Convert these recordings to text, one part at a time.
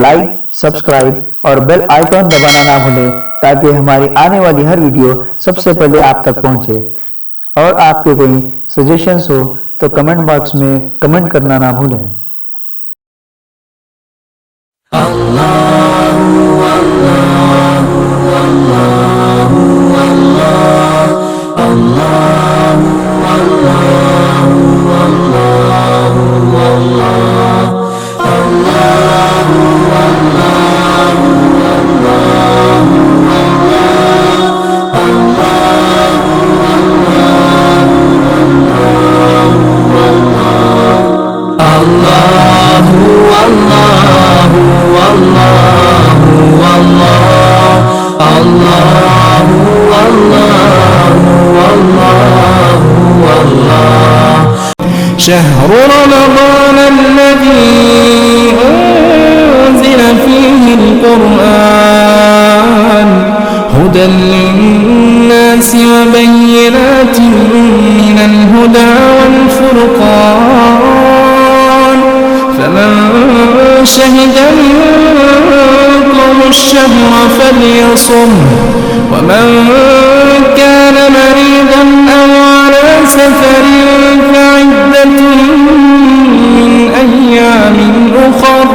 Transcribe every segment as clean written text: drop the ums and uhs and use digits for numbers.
Like, subscribe اور bell icon دبانا نہ بھولیں تاکہ ہماری آنے والی ہر ویڈیو سب سے پہلے آپ تک پہنچے۔ اور آپ کے کوئی سجیشنز ہو تو کمنٹ باکس میں کمنٹ کرنا نہ بھولیں۔ شهر رمضان الذي أنزل فيه القرآن هدى للناس وبينات من الهدى والفرقان فمن شهد منكم الشهر فليصم ومن كان مريضا أو على سفر فعدة من أيام أخر۔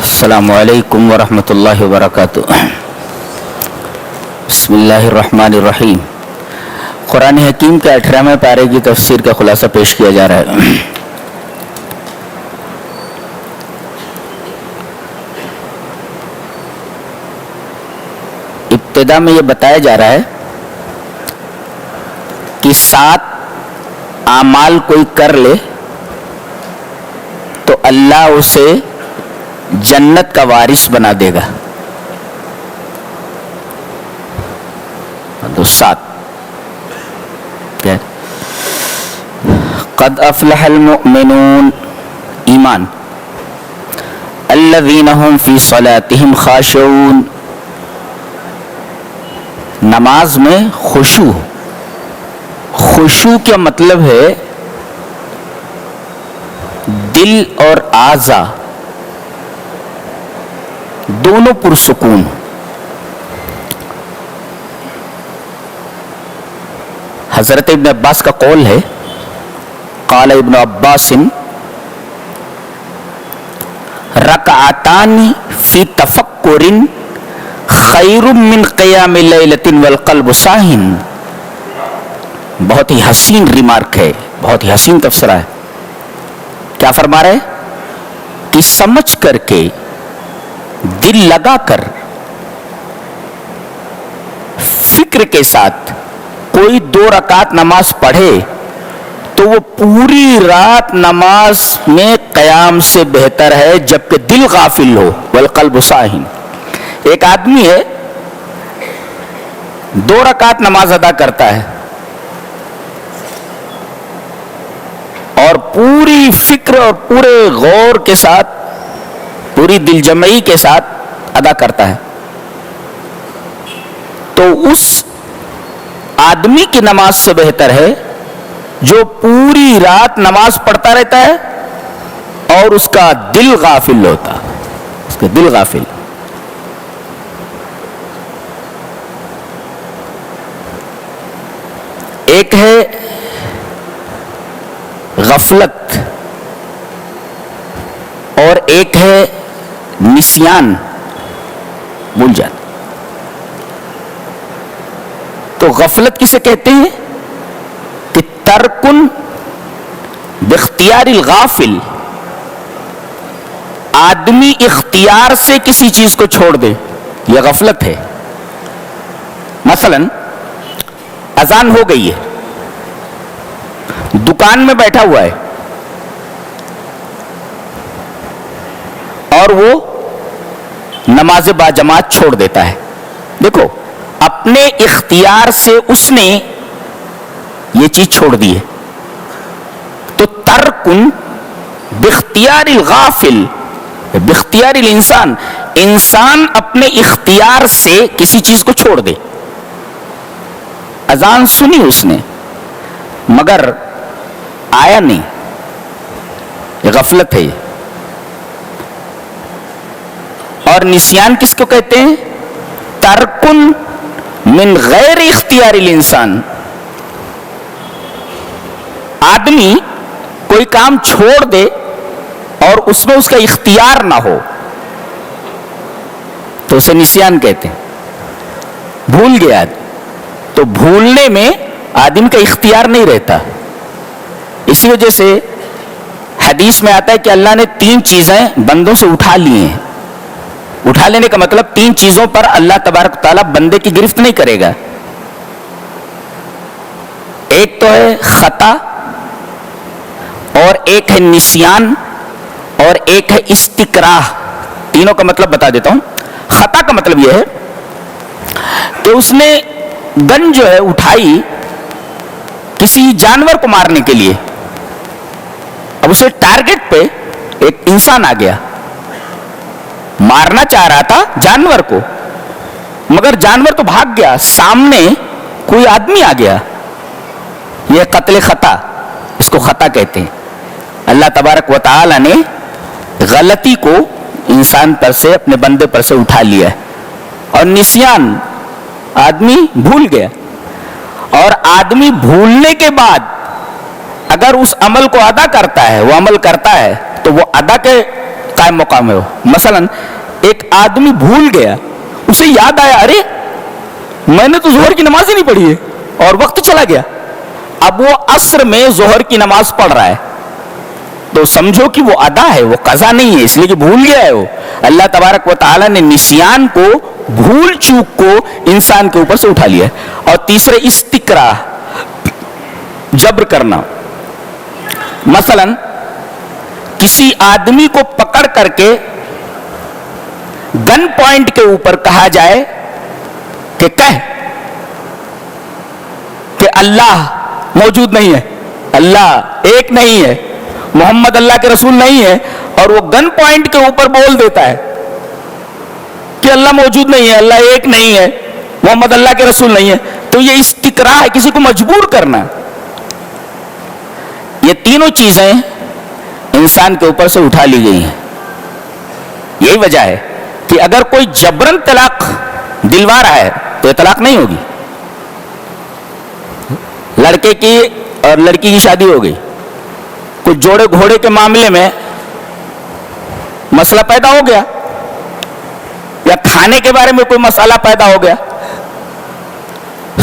السلام علیکم ورحمۃ اللہ وبرکاتہ۔ بسم اللہ الرحمن الرحیم۔ قرآن حکیم کے 18ویں پارے کی تفسیر کا خلاصہ پیش کیا جا رہا ہے۔ ابتدا میں یہ بتایا جا رہا ہے کہ 7 اعمال کوئی کر لے تو اللہ اسے جنت کا وارث بنا دے گا۔ تو 7 قد افلح المؤمنون، ایمان، الذین هم فی صلاتهم خاشعون، نماز میں خشوع۔ خشوع کا مطلب ہے دل اور اعضا دونوں پرسکون۔ حضرت ابن عباس کا قول ہے، قال ابن عباس رکعتان فی تفکر خیر من قیام لیلۃ والقلب صاحن۔ بہت ہی حسین ریمارک ہے، بہت ہی حسین تفسیرہ ہے۔ کیا فرما رہے کہ سمجھ کر کے، دل لگا کر، فکر کے ساتھ کوئی 2 رکعت نماز پڑھے تو وہ پوری رات نماز میں قیام سے بہتر ہے جبکہ دل غافل ہو، والقلب صاحن۔ ایک آدمی ہے 2 رکعت نماز ادا کرتا ہے اور پوری فکر اور پورے غور کے ساتھ، پوری دل جمعی کے ساتھ ادا کرتا ہے، تو اس آدمی کی نماز سے بہتر ہے جو پوری رات نماز پڑھتا رہتا ہے اور اس کا دل غافل ہوتا، اس کا دل غافل۔ ایک ہے غفلت اور ایک ہے نسیان، بھول جانا۔ تو غفلت کسے کہتے ہیں کہ ترکن باختیار الغافل، آدمی اختیار سے کسی چیز کو چھوڑ دے، یہ غفلت ہے۔ مثلا اذان ہو گئی ہے، دکان میں بیٹھا ہوا ہے اور وہ نماز باجماعت چھوڑ دیتا ہے۔ دیکھو، اپنے اختیار سے اس نے یہ چیز چھوڑ دی ہے، تو ترکن باختیار الغافل، باختیار الانسان، انسان اپنے اختیار سے کسی چیز کو چھوڑ دے۔ اذان سنی اس نے مگر آیا نہیں، یہ غفلت ہے۔ اور نسیان کس کو کہتے ہیں؟ ترکن من غیر اختیار الانسان. آدمی کوئی کام چھوڑ دے اور اس میں اس کا اختیار نہ ہو تو اسے نسیان کہتے ہیں. بھول گیا تو بھولنے میں آدمی کا اختیار نہیں رہتا. اسی وجہ سے حدیث میں آتا ہے کہ اللہ نے 3 چیزیں بندوں سے اٹھا لی ہیں. اٹھا لینے کا مطلب 3 چیزوں پر اللہ تبارک تعالیٰ بندے کی گرفت نہیں کرے گا. ایک تو ہے خطا، اور ایک ہے نسیان، اور ایک ہے استکراہ. تینوں کا مطلب بتا دیتا ہوں. خطا کا مطلب یہ ہے کہ اس نے گن جو ہے اٹھائی کسی جانور کو مارنے کے لیے. اب اسے ٹارگٹ پہ ایک انسان آ گیا، مارنا چاہ رہا تھا جانور کو، مگر جانور تو بھاگ گیا، سامنے کوئی آدمی آ گیا. یہ قتل خطا، اس کو خطا کہتے ہیں. اللہ تبارک و تعالی نے غلطی کو انسان پر سے، اپنے بندے پر سے اٹھا لیا ہے. اور نسیان، آدمی بھول گیا. اور آدمی بھولنے کے بعد اگر اس عمل کو ادا کرتا ہے، وہ عمل کرتا ہے تو وہ ادا کے قائم مقام ہے. مثلا ایک آدمی بھول گیا، اسے یاد آیا ارے میں نے تو ظہر کی نماز ہی نہیں پڑھی ہے، اور وقت چلا گیا. اب وہ عصر میں ظہر کی نماز پڑھ رہا ہے تو سمجھو کہ وہ ادا ہے، وہ قضا نہیں ہے، اس لیے کہ بھول گیا ہے وہ. اللہ تبارک و تعالی نے نسیان کو، بھول چوک کو انسان کے اوپر سے اٹھا لیا ہے. اور تیسرے استکراہ، جبر کرنا. مثلا کسی آدمی کو پکڑ کر کے گن پوائنٹ کے اوپر کہا جائے کہ کہہ کہ اللہ موجود نہیں ہے، اللہ ایک نہیں ہے، محمد اللہ کے رسول نہیں ہے، اور وہ گن پوائنٹ کے اوپر بول دیتا ہے کہ اللہ موجود نہیں ہے، اللہ ایک نہیں ہے، محمد اللہ کے رسول نہیں ہے، تو یہ استکراہ ہے، کسی کو مجبور کرنا. یہ تینوں چیزیں انسان کے اوپر سے اٹھا لی گئی ہیں. یہی وجہ ہے کہ اگر کوئی جبرن طلاق دلوا رہا ہے تو یہ طلاق نہیں ہوگی. لڑکے کی اور لڑکی کی شادی ہو گئی، کچھ جوڑے گھوڑے کے معاملے میں مسئلہ پیدا ہو گیا، یا کھانے کے بارے میں کوئی مسئلہ پیدا ہو گیا.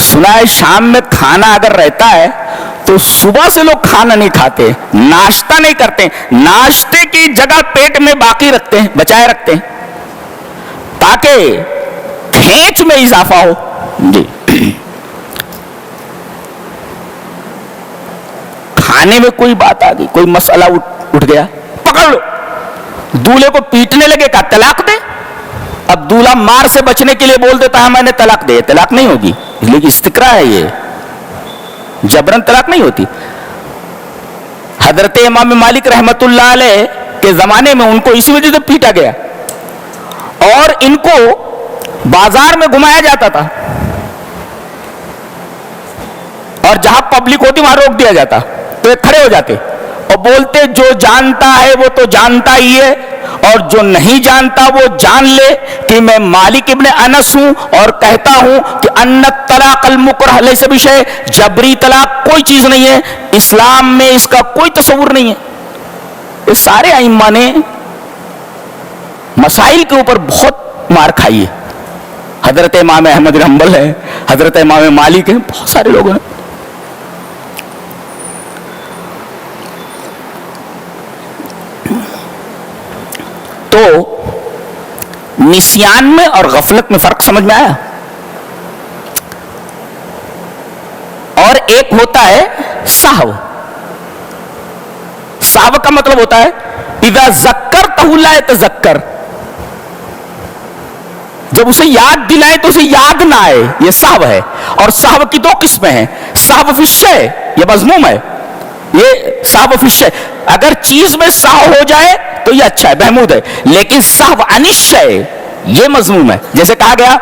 سنا ہے شام میں کھانا اگر رہتا ہے تو صبح سے لوگ کھانا نہیں کھاتے، ناشتہ نہیں کرتے، ناشتے کی جگہ پیٹ میں باقی رکھتے ہیں، بچائے رکھتے ہیں تاکہ کھینچ میں اضافہ ہو. جی کھانے میں کوئی بات آ گئی، کوئی مسئلہ اٹھ گیا، پکڑ لو، دولہے کو پیٹنے لگے، کہا طلاق دے. اب دولہا مار سے بچنے کے لیے بول دیتا ہے میں نے طلاق دے، طلاق نہیں ہوگی، اس لیے کہ استقرا ہے، یہ جبرن طلاق نہیں ہوتی. حضرت امام مالک رحمت اللہ علیہ کے زمانے میں ان کو اسی وجہ سے پیٹا گیا، اور ان کو بازار میں گھمایا جاتا تھا، اور جہاں پبلک ہوتی وہاں روک دیا جاتا تو یہ کھڑے ہو جاتے اور بولتے جو جانتا ہے وہ تو جانتا ہی ہے، اور جو نہیں جانتا وہ جان لے کہ میں مالک ابن انس ہوں اور کہتا ہوں کہ ان الطلاق المکرہ لیس بشیء، جبری طلاق کوئی چیز نہیں ہے، اسلام میں اس کا کوئی تصور نہیں ہے. یہ سارے ائمہ نے مسائل کے اوپر بہت مار کھائی ہے. حضرت امام احمد بن حنبل ہے، حضرت امام مالک ہیں، بہت سارے لوگ ہیں. تو نسیان میں اور غفلت میں فرق سمجھ میں آیا. اور ایک ہوتا ہے سہو. سہو کا مطلب ہوتا ہے اذا ذکرتہ لا یتذکر، جب اسے یاد دلائے تو اسے یاد نہ آئے، یہ سہو ہے. اور سہو کی 2 قسمیں ہیں، سہو فی الشیء، یہ مذموم ہے، یہ سہو فی الشیء، اگر چیز میں سہو ہو جائے تو یہ اچھا ہے، محمود ہے، لیکن سہو عن الشیء یہ مذموم ہے. جیسے کہا گیا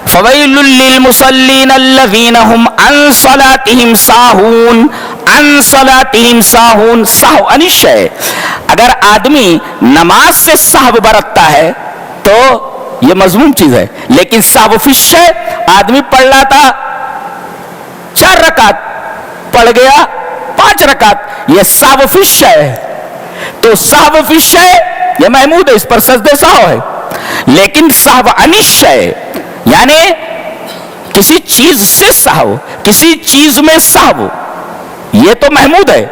فویل للمصلین الذین هم عن صلاتهم ساہون، عن صلاتهم ساہون، سہو عن الشیء. اگر آدمی نماز سے سہو برتتا ہے تو یہ مضموم چیز ہے. لیکن سہو فی الشیء، آدمی پڑھ رہا تھا 4 رکعت، پڑھ گیا 5 رکعت، یہ سہو فی الشیء ہے. تو سہو فی الشیء یہ محمود ہے، اس پر سجدے سہو ہے. لیکن سہو عن الشیء یعنی کسی چیز سے سہو، کسی چیز میں سہو، یہ تو محمود ہے،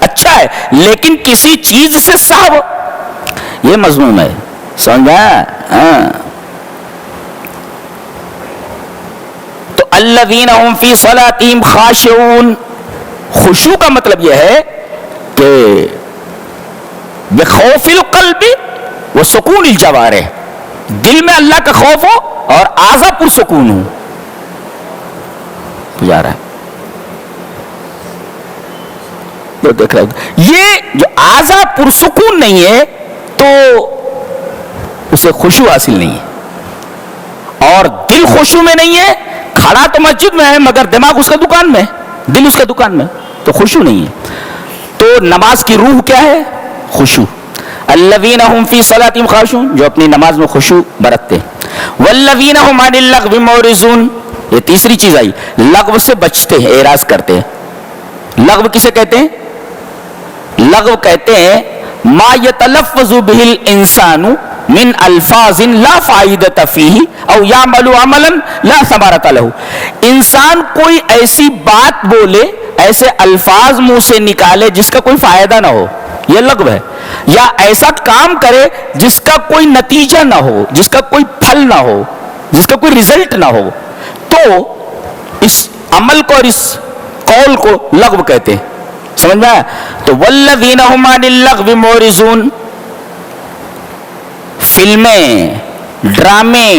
اچھا ہے. لیکن کسی چیز سے سہو یہ مضموم ہے. سمجھا؟ تو الذین هم فی صلاتہم خاشعون، خشوع کا مطلب یہ ہے کہ بخوف القلب و سکون الجوارح، دل میں اللہ کا خوف ہو اور اعضاء پرسکون ہو. جا رہا ہے تو دیکھ رہے ہو، یہ جو اعضاء پرسکون نہیں ہے تو اسے خشوع حاصل نہیں ہے. اور دل خشوع میں نہیں ہے، کھڑا تو مسجد میں ہے مگر دماغ اس کا دکان میں، دل اس کا دکان میں، تو خشوع نہیں ہے. تو نماز کی روح کیا ہے؟ خشوع. الذین هم فی صلاتہم خاشعون، جو اپنی نماز میں خشوع برتتے. والذین هم عن اللغو معرضون، یہ تیسری چیز آئی، لغو سے بچتے ہیں، اعراض کرتے ہیں. لغو کسے کہتے ہیں؟ لغو کہتے ہیں ما یتلفظ به الانسان من الفاظ لا فائدۃ فیہ او یعمل عملا لا ثمرۃ لہ. انسان کوئی ایسی بات بولے، ایسے الفاظ منہ سے نکالے جس کا کوئی فائدہ نہ ہو، یہ لغو ہے. یا ایسا کام کرے جس کا کوئی نتیجہ نہ ہو، جس کا کوئی پھل نہ ہو، جس کا کوئی رزلٹ نہ ہو، تو اس عمل کو اور اس قول کو لغو کہتے ہیں. سمجھ میں آیا؟ تو والذین هم عن اللغو معرضون، فلمیں، ڈرامے،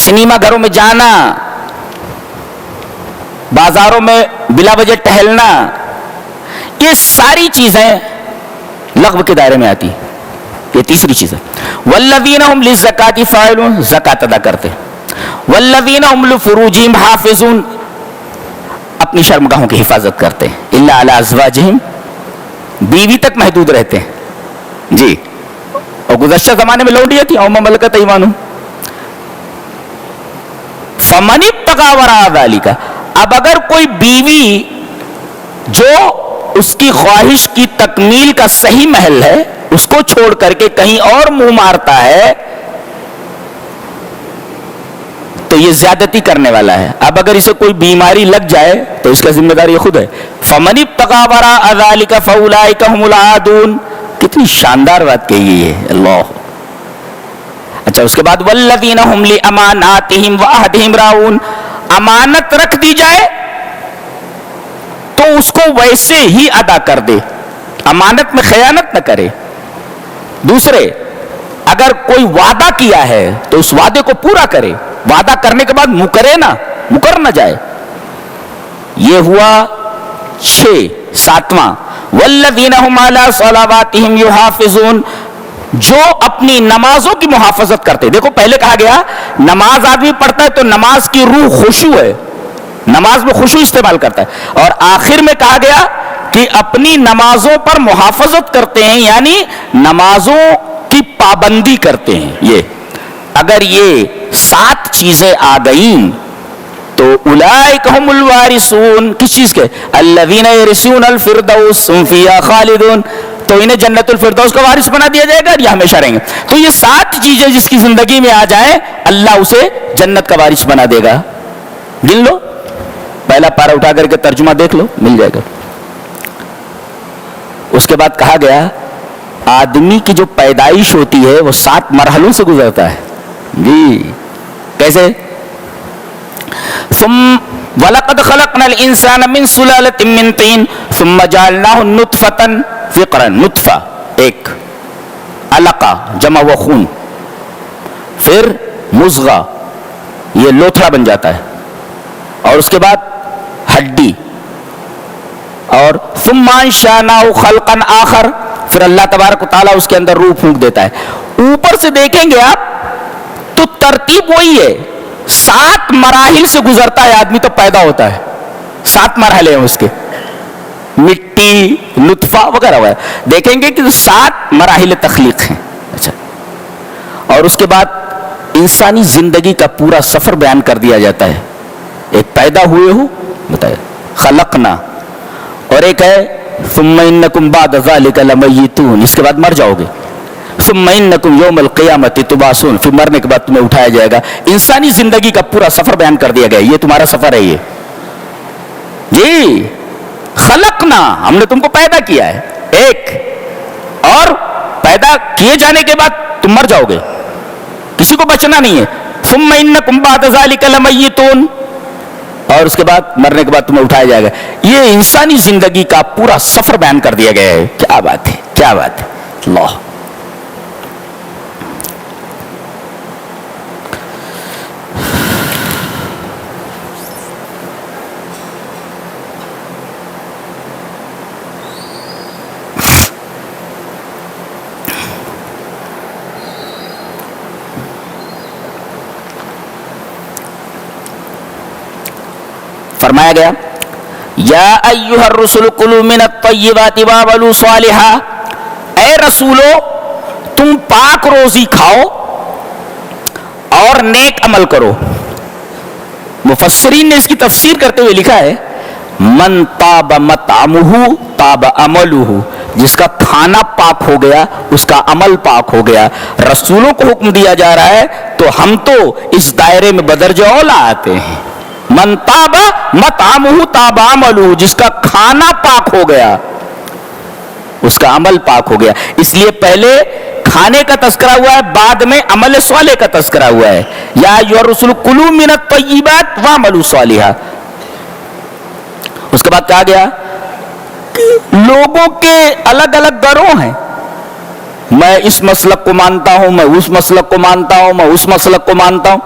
سنیما گھروں میں جانا، بازاروں میں بلا وجہ ٹہلنا، یہ ساری چیزیں لغو کے دائرے میں آتی. یہ تیسری چیز ہے. والذین هم للزکاۃ فاعلون، زکات ادا کرتے. والذین هم لفروجہم حافظون، اپنی شرمگاہوں کی حفاظت کرتے ہیں. الا علی ازواجہم، بیوی تک محدود رہتے ہیں جی. اور گزشتہ زمانے میں لونڈیاں تھیں، او ما ملکت ایمانہم. فمن ابتغى وراء ذلک، اب اگر کوئی بیوی جو اس کی خواہش کی تکمیل کا صحیح محل ہے اس کو چھوڑ کر کے کہیں اور منہ مارتا ہے تو یہ زیادتی کرنے والا ہے. اب اگر اسے کوئی بیماری لگ جائے تو اس کا ذمہ دار یہ خود ہے. فمن ابتغى وراء ذلك فاولئک هم العادون. کتنی شاندار بات کہی ہے اللہ. اچھا اس کے بعد والذین هم لاماناتهم وعهدهم راعون، امانت رکھ دی جائے تو اس کو ویسے ہی ادا کر دے، امانت میں خیانت نہ کرے. دوسرے، اگر کوئی وعدہ کیا ہے تو اس وعدے کو پورا کرے، وعدہ کرنے کے بعد مکر نہ جائے. یہ ہوا 6. 7واں والذین هم علی صلواتہم یحافظون، جو اپنی نمازوں کی محافظت کرتے. دیکھو پہلے کہا گیا نماز آدمی پڑھتا ہے تو نماز کی روح خشوع ہے، نماز میں خشوع استعمال کرتا ہے. اور آخر میں کہا گیا کہ اپنی نمازوں پر محافظت کرتے ہیں، یعنی نمازوں کی پابندی کرتے ہیں. یہ اگر یہ 7 چیزیں آ گئیں تو اولئک هم الوارثون، کس چیز کے؟ الذین یرثون الفردوس هم فیہا خالدون. تو انہیں جنت الفردوس کا وارث بنا دیا جائے گا اور یہ ہمیشہ رہیں گے. تو یہ 7 چیزیں جس کی زندگی میں آ جائیں اللہ اسے جنت کا وارث بنا دے گا. گن لو، پہلا پارا اٹھا کر کے ترجمہ دیکھ لو، مل جائے گا. اس کے بعد کہا گیا آدمی کی جو پیدائش ہوتی ہے وہ 7 مرحلوں سے گزرتا ہے جی. کیسے؟ وَلَقَدْ خَلَقْنَا الْإِنسَانَ مِنْ سُلَالَةٍ مِّن طِينٍ ثُمَّ جَعَلْنَاهُ نُطْفَةً فِي قَرَارٍ. نطفہ ایک، علقہ جمع و خون، پھر مضغہ یہ لوتھڑا بن جاتا ہے، اور اس کے بعد ہڈی، اور ثُمَّ أَنشَأْنَاهُ خَلْقًا آخر، پھر اللہ تبارک و تعالیٰ اس کے اندر روح پھونک دیتا ہے. اوپر سے دیکھیں گے آپ تو ترتیب وہی ہے، 7 مراحل سے گزرتا ہے آدمی تو پیدا ہوتا ہے. 7 مرحلے ہیں اس کے، مٹی، نطفہ وغیرہ وغیرہ. دیکھیں گے کہ 7 مراحل تخلیق ہیں. اچھا اور اس کے بعد انسانی زندگی کا پورا سفر بیان کر دیا جاتا ہے. ایک پیدا ہوئے ہو بتائے خلقنا, اور ایک ہے ثم انکم بعد ذلک لمیتون, اس کے بعد مر جاؤ گے. ثم انکم یوم القیامت تبعثون, پھر مرنے کے بعد تمہیں اٹھایا جائے گا. انسانی زندگی کا پورا سفر بیان کر دیا گیا. یہ تمہارا سفر ہے. یہ جی خلقنا, ہم نے تم کو پیدا کیا ہے ایک, اور پیدا کیے جانے کے بعد تم مر جاؤ گے, کسی کو بچنا نہیں ہے. ثم انکم بعد ذلک لمیتون, اور اس کے بعد مرنے کے بعد تمہیں اٹھایا جائے گا. یہ انسانی زندگی کا پورا سفر بیان کر دیا گیا ہے. کیا بات ہے, کیا بات ہے. اللہ فرمایا گیا یا ایھا الرسل کلوا من الطیبات واعملوا صالحا, اے رسولو تم پاک روزی کھاؤ اور نیک عمل کرو. مفسرین نے اس کی تفسیر کرتے ہوئے لکھا ہے من طاب مطعمہ طاب عملہ, جس کا کھانا پاک ہو گیا اس کا عمل پاک ہو گیا. رسولوں کو حکم دیا جا رہا ہے تو ہم تو اس دائرے میں بدرجہ اولا آتے ہیں. من طاب مطعمہ طاب عملہ, جس کا کھانا پاک ہو گیا اس کا عمل پاک ہو گیا. اس لیے پہلے کھانے کا تذکرہ ہوا ہے, بعد میں عمل صالح کا تذکرہ ہوا ہے. یا ایھا الرسل کلوا من الطیبات واعملوا صالحا. اس کے بعد کہا گیا لوگوں کے الگ الگ گروہ ہیں, میں اس مسلک کو مانتا ہوں, میں اس مسلک کو مانتا ہوں, میں اس مسلک کو مانتا ہوں.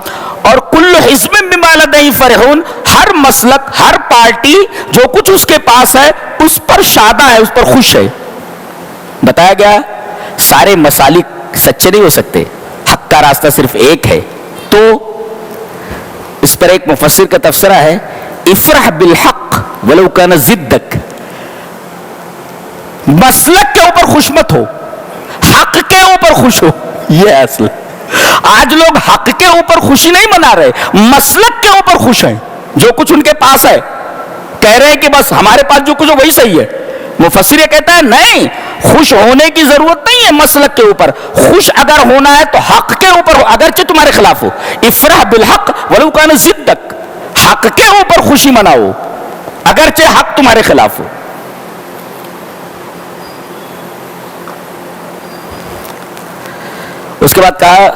اور کل حزب بما لدیہم فرحون, ہر مسلک ہر پارٹی جو کچھ اس کے پاس ہے اس پر شادہ ہے, اس پر خوش ہے. بتایا گیا سارے مسالک سچے نہیں ہو سکتے, حق کا راستہ صرف ایک ہے. تو اس پر ایک مفسر کا تفسیرہ ہے افرح بالحق ولو کان ضدک, مسلک کے اوپر خوش مت ہو, حق کے اوپر خوش ہو. یہ اصل آج لوگ حق کے اوپر خوشی نہیں منا رہے, مسلک کے اوپر خوش ہیں. جو کچھ ان کے پاس ہے کہہ رہے ہیں کہ بس ہمارے پاس جو کچھ ہے وہی صحیح ہے. مفسر یہ کہتا ہے نہیں, خوش ہونے کی ضرورت نہیں ہے مسلک کے اوپر. خوش اگر ہونا ہے تو حق کے اوپر ہو, اگرچہ تمہارے خلاف ہو. افرح بالحق ولو کان ضدک, حق کے اوپر خوشی مناؤ اگرچہ حق تمہارے خلاف ہو. اس کے بعد کہا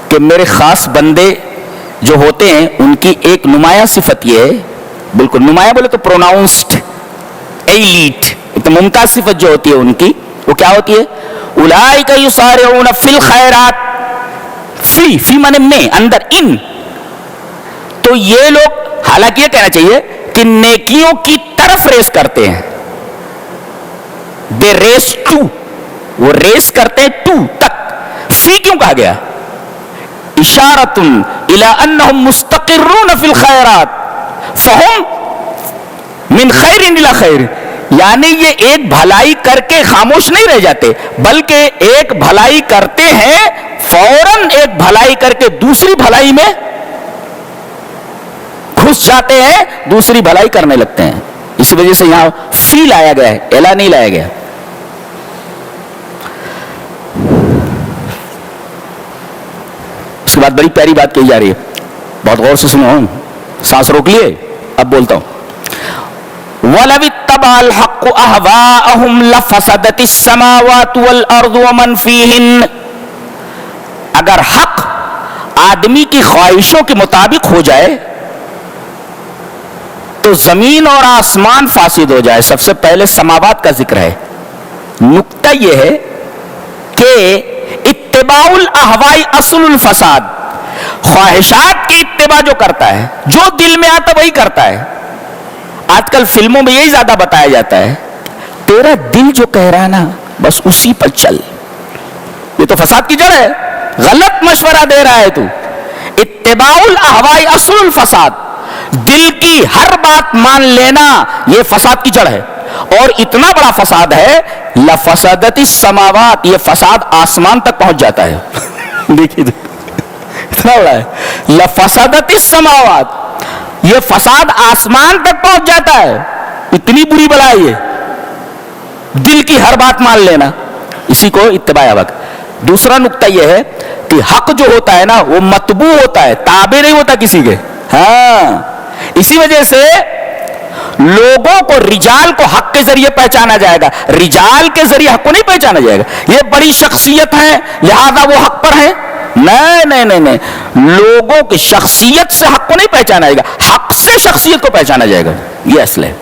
کہ میرے خاص بندے جو ہوتے ہیں ان کی ایک نمایاں صفت یہ ہے, بالکل نمایاں بولے تو پروناؤنسڈ, ایلیٹ, ایک ممتاز صفت جو ہوتی ہے ان کی, وہ کیا ہوتی ہے اولئک یسارعون فی الخیرات. فی مانے میں, اندر, ان. تو یہ لوگ حالانکہ یہ کہنا چاہیے کہ نیکیوں کی طرف ریس کرتے ہیں. دے ریس ٹو, وہ ریس کرتے ہیں ٹو تک. فی کیوں کہا گیا؟ اشارۃ الی انہم مستقرون فی الخیرات فہم من خیر الی خیر, یعنی یہ ایک بھلائی کر کے خاموش نہیں رہ جاتے بلکہ ایک بھلائی کرتے ہیں فوراً ایک بھلائی کر کے دوسری بھلائی میں گھس جاتے ہیں, دوسری بھلائی کرنے لگتے ہیں. اسی وجہ سے یہاں فی لایا گیا ہے, الا نہیں لایا گیا. اس کے بعد بڑی پیاری بات کہی جا رہی ہے, بہت غور سے سنو, سانس روک لیے, اب بولتا ہوں. وَلَوِ اتَّبَعَ الْحَقُّ أَهْوَاءَهُمْ لَفَسَدَتِ السَّمَاوَاتُ وَالْأَرْضُ وَمَنْ فِيهِنَّ, اگر حق آدمی کی خواہشوں کے مطابق ہو جائے تو زمین اور آسمان فاسد ہو جائے. سب سے پہلے سماوات کا ذکر ہے. نکتہ یہ ہے کہ اتباع الاہواء اصل الفساد, خواہشات کی اتباع جو کرتا ہے, جو دل میں آتا وہی کرتا ہے. آج کل فلموں میں یہی زیادہ بتایا جاتا ہے, تیرا دل جو کہہ رہا ہے نا بس اسی پر چل. یہ تو فساد کی جڑ ہے, غلط مشورہ دے رہا ہے تو. اتباع الاہواء اصل الفساد, دل کی ہر بات مان لینا یہ فساد کی جڑ ہے. اور اتنا بڑا فساد ہے لفسدت السماوات، یہ فساد آسمان تک پہنچ جاتا ہے دیکھیے اتنا بڑا ہے، لفسدت السماوات، یہ فساد آسمان تک پہنچ جاتا ہے، اتنی بری بلا ہے یہ، دل کی ہر بات مان لینا، اسی کو اتباع حق۔ دوسرا نقطہ یہ ہے کہ حق جو ہوتا ہے نا وہ متبوع ہوتا ہے، تابع نہیں ہوتا کسی کے۔ ہاں اسی وجہ سے لوگوں کو، رجال کو حق کے ذریعے پہچانا جائے گا، رجال کے ذریعے حق کو نہیں پہچانا جائے گا، یہ بڑی شخصیت ہے لہذا وہ حق پر ہے، نہیں نہیں نہیں نہیں، لوگوں کی شخصیت سے حق کو نہیں پہچانا جائے گا، حق سے شخصیت کو پہچانا جائے گا، یہ اصل ہے۔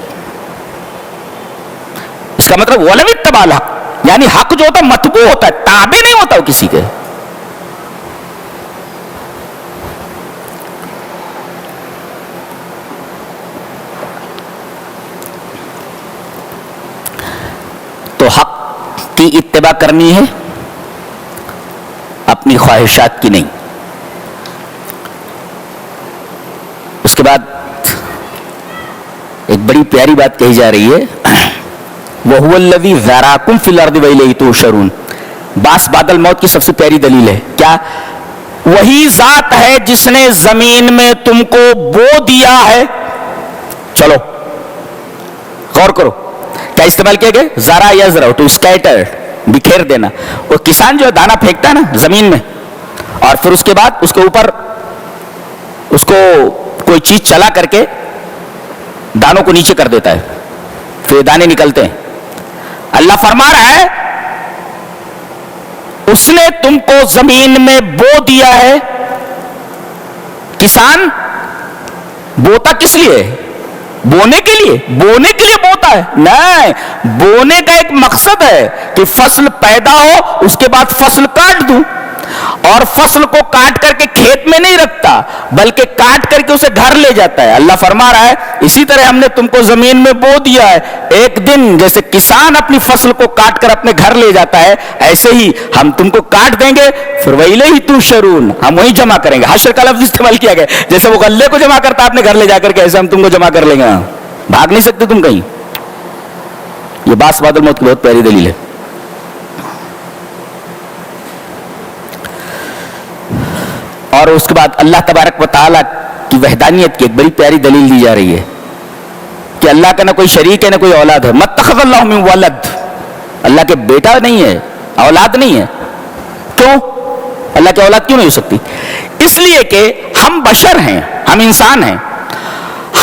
اس کا مطلب ولو اتبع الحق، یعنی حق جو ہوتا ہے متبوع ہوتا ہے، تابع نہیں ہوتا وہ کسی کے۔ تو حق کی اتباع کرنی ہے، اپنی خواہشات کی نہیں۔ اس کے بعد ایک بڑی پیاری بات کہی جا رہی ہے، وَهُوَ الَّذِي ذَرَاكُمْ فِي الْأَرْضِ وَإِلَيْهِ تُحْشَرُونَ۔ باس بادل موت کی سب سے پیاری دلیل ہے، کیا؟ وہی ذات ہے جس نے زمین میں تم کو بو دیا ہے۔ چلو غور کرو، کیا استعمال کیا گیا؟ ذرا یزرع، ٹو اسکیٹر، بکھیر دینا۔ وہ کسان جو دانا پھینکتا ہے نا زمین میں، اور پھر اس کے بعد اس کے اوپر اس کو کوئی چیز چلا کر کے دانوں کو نیچے کر دیتا ہے، پھر دانے نکلتے ہیں۔ اللہ فرما رہا ہے اس نے تم کو زمین میں بو دیا ہے۔ کسان بوتا کس لیے؟ بونے کے لیے، بونے کے لیے بوتا ہے؟ نہیں، بونے کا ایک مقصد ہے کہ فصل پیدا ہو، اس کے بعد فصل کاٹ دوں، اور فصل کو کاٹ کر کے کھیت میں نہیں رکھتا بلکہ کاٹ کر کے اسے گھر لے جاتا ہے۔ اللہ فرما رہا ہے اسی طرح ہم نے تم کو زمین میں بو دیا ہے، ایک دن جیسے کسان اپنی فصل کو کاٹ کر اپنے گھر لے جاتا ہے، ایسے ہی ہم تم کو کاٹ دیں گے، پھر وَإِلَيْهِ تُحْشَرُونَ، ہم وہی جمع کریں گے۔ حشر کا لفظ استعمال کیا گیا، جیسے وہ غلے کو جمع کرتا ہے اپنے گھر لے جا کر کے، ایسے ہم تم کو جمع کر لیں گے، بھاگ نہیں سکتے تم کہیں۔ یہ باس بادل موت کی بہت پیاری دلیل ہے۔ اور اس کے بعد اللہ تبارک و تعالیٰ کی وحدانیت کی ایک بڑی پیاری دلیل دی جا رہی ہے کہ اللہ کا نہ کوئی شریک ہے نہ کوئی اولاد ہے۔ مَتَّخَذَ اللَّهُ مِن وَلَدٍ، اللہ کے بیٹا نہیں ہے، اولاد نہیں ہے۔ کیوں؟ اللہ کی اولاد کیوں نہیں ہو سکتی؟ اس لیے کہ ہم بشر ہیں، ہم انسان ہیں،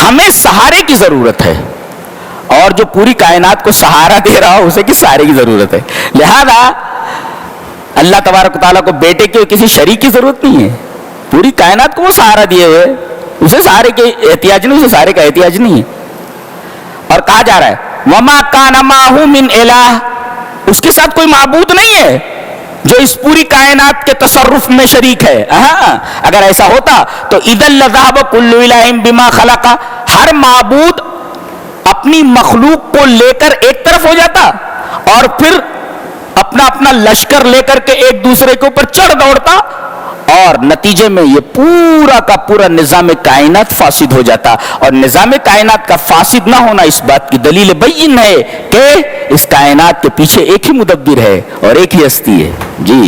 ہمیں سہارے کی ضرورت ہے، اور جو پوری کائنات کو سہارا دے رہا ہو اسے کس سہارے کی ضرورت ہے؟ لہذا اللہ تبارک و تعالیٰ کو بیٹے کی کسی شریک کی ضرورت نہیں ہے، پوری کائنات کو وہ سہارا دیے ہوئے، اسے سہارے کے احتیاج نہیں، اسے سہارے کا احتیاج نہیں ہے۔ اور کہا جا رہا ہے وَمَا كَانَ مَعَهُ مِنْ إِلَٰهٍ، اس کے ساتھ کوئی معبود نہیں ہے جو اس پوری کائنات کے تصرف میں شریک ہے۔ اگر ایسا ہوتا تو اِذًا لَذَهَبَ كُلُّ إِلَٰهٍ بِمَا خَلَقَ، ہر معبود اپنی مخلوق کو لے کر ایک طرف ہو جاتا اور پھر اپنا اپنا لشکر لے کر کے ایک دوسرے کے اوپر چڑھ دوڑتا، اور نتیجے میں یہ پورا کا پورا نظام کائنات فاسد ہو جاتا۔ اور نظام کائنات کا فاسد نہ ہونا اس بات کی دلیل بین ہے کہ اس کائنات کے پیچھے ایک ہی مدبر ہے اور ایک ہی ہستی ہے۔ جی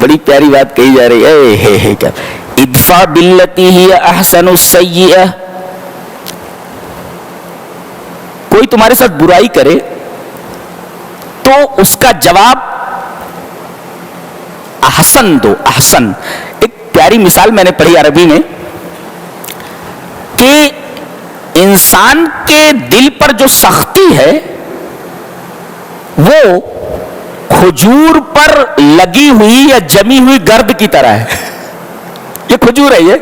بڑی پیاری بات کہی جا رہی ہے، کیا ادفع باللتی ہی احسن السیئہ، کوئی تمہارے ساتھ برائی کرے تو اس کا جواب احسن دو۔ احسن ایک پیاری مثال میں نے پڑھی عربی میں کہ انسان کے دل پر جو سختی ہے وہ کھجور پر لگی ہوئی یا جمی ہوئی گرد کی طرح ہے۔ یہ کھجور ہے،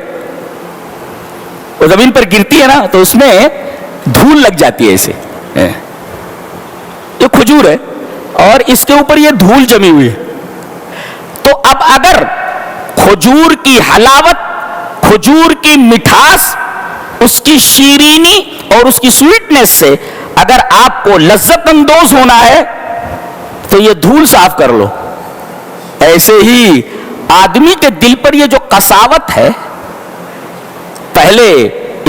وہ زمین پر گرتی ہے نا تو اس میں دھول لگ جاتی ہے، ایسے یہ کھجور ہے اور اس کے اوپر یہ دھول جمی ہوئی ہے۔ تو اب اگر کھجور کی حلاوت، کھجور کی مٹھاس، اس کی شیرینی اور اس کی سویٹنس سے اگر آپ کو لذت اندوز ہونا ہے تو یہ دھول صاف کر لو۔ ایسے ہی آدمی کے دل پر یہ جو قساوت ہے، پہلے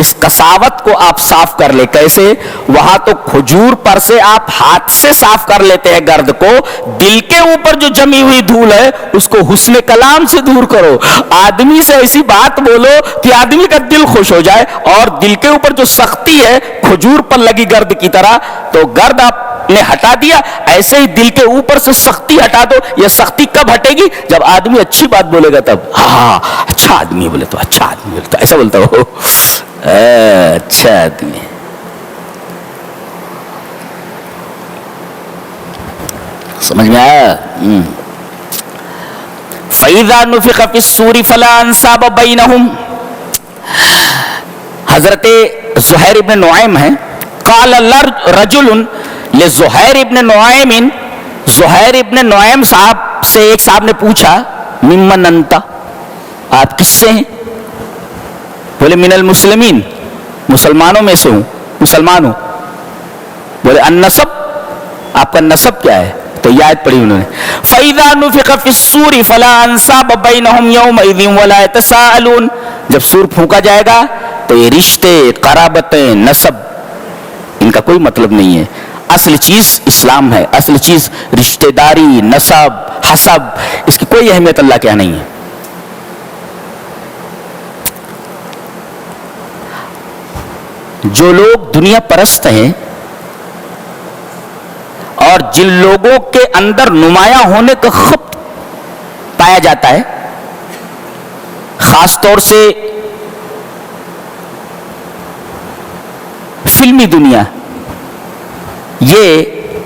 اس کساوت کو آپ صاف کر لیں. کیسے؟ وہاں تو کھجور پر سے آپ ہاتھ سے صاف کر لیتے ہیں گرد کو, دل کے اوپر جو جمی ہوئی دھول ہے اس کو حسن کلام سے دور کرو. آدمی سے ایسی بات بولو کہ آدمی کا دل خوش ہو جائے, اور دل کے اوپر جو سختی ہے کھجور پر لگی گرد کی طرح, تو گرد آپ نے ہٹا دیا, ایسے ہی دل کے اوپر سے سختی ہٹا دو. یہ سختی کب ہٹے گی؟ جب آدمی اچھی بات بولے گا تب. ہاں اچھا آدمی بولے تو, اچھا آدمی بولے تو, ایسا بولتا ہو, اچھا آدمی. سمجھ میں آیا؟ فَإِذَا نُفِخَ فِي الصُّورِ فَلَا أَنْسَابَ بَيْنَهُمْ. حضرت زہیر ابن نعیم ہیں. قال رجل لزہیر ابن نعیم, زہیر ابن نعیم صاحب سے ایک صاحب نے پوچھا, ممن انت, آپ کس سے ہیں؟ بولے من المسلمین, مسلمانوں میں سے ہوں, مسلمان ہوں. بولے النسب, آپ کا نسب کیا ہے؟ تو یہ آیت پڑھی انہوں نے, فَإِذَا نُفِخَ فِي الصُّورِ فَلَا أَنْسَابَ بَيْنَهُمْ يَوْمَئِذٍ وَلَا يَتَسَاءَلُونَ. جب سور پھونکا جائے گا تو یہ رشتے, قرابتیں, نسب, ان کا کوئی مطلب نہیں ہے. اصل چیز اسلام ہے, اصل چیز رشتہ داری, نسب, حسب, اس کی کوئی اہمیت اللہ کے یہاں نہیں ہے. جو لوگ دنیا پرست ہیں اور جن لوگوں کے اندر نمایاں ہونے کا خط پایا جاتا ہے, خاص طور سے فلمی دنیا, یہ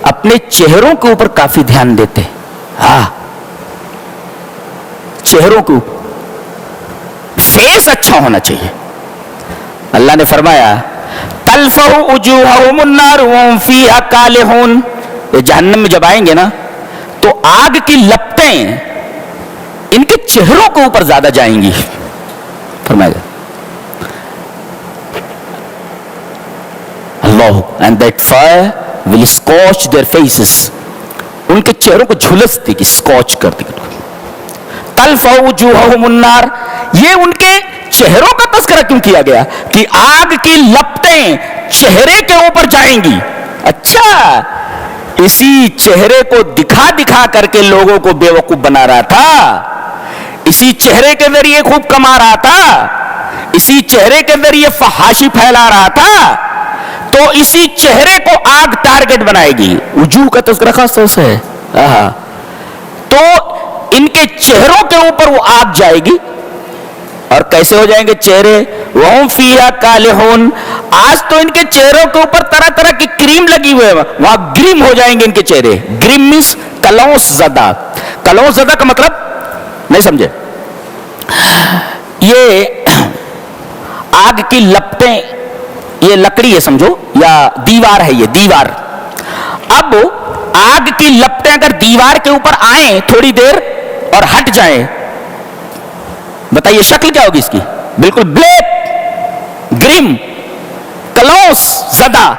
اپنے چہروں کے اوپر کافی دھیان دیتے. ہاں, چہروں کے اوپر فیس اچھا ہونا چاہیے. اللہ نے فرمایا تلفح وجوہہم النار وہم فیہا کالحون. یہ جہنم میں جب آئیں گے نا تو آگ کی لپٹیں ان کے چہروں کے اوپر زیادہ جائیں گی. فرمایا اللہ, and that fire will scorch their faces. ان کے چہروں کو جھلس دے گی, سکوچ کر دے گی. تلفح وجوہہم النار, یہ ان کے چہروں کا تذکرہ کیوں کیا گیا؟ کہ آگ کی لپٹیں چہرے کے اوپر جائیں گی. اچھا, اسی چہرے کو دکھا دکھا کر کے لوگوں کو بے وقوف بنا رہا تھا, اسی چہرے کے ذریعے خوب کما رہا تھا, اسی چہرے کے ذریعے فحاشی پھیلا رہا تھا, تو اسی چہرے کو آگ ٹارگٹ بنائے گی. وجوہ کا تذکرہ خاص طور سے ہے. تو ان کے چہروں کے اوپر وہ آگ جائے گی. اور کیسے ہو جائیں گے چہرے؟ وہم فیہا کالحون. آج تو ان کے چہروں کے اوپر طرح طرح کی کریم لگی ہوئے, وہاں گریم ہو جائیں گے ان کے چہرے. گریم مینس کلوس زدہ. کلوس زدہ کا مطلب نہیں سمجھے؟ یہ آگ کی لپٹیں, یہ لکڑی ہے سمجھو, یا دیوار ہے, یہ دیوار. اب آگ کی لپٹیں اگر دیوار کے اوپر آئیں تھوڑی دیر اور ہٹ جائیں, بتائیے شکل کیا ہوگی اس کی؟ بالکل بلیک, گریم, کلوس زدہ.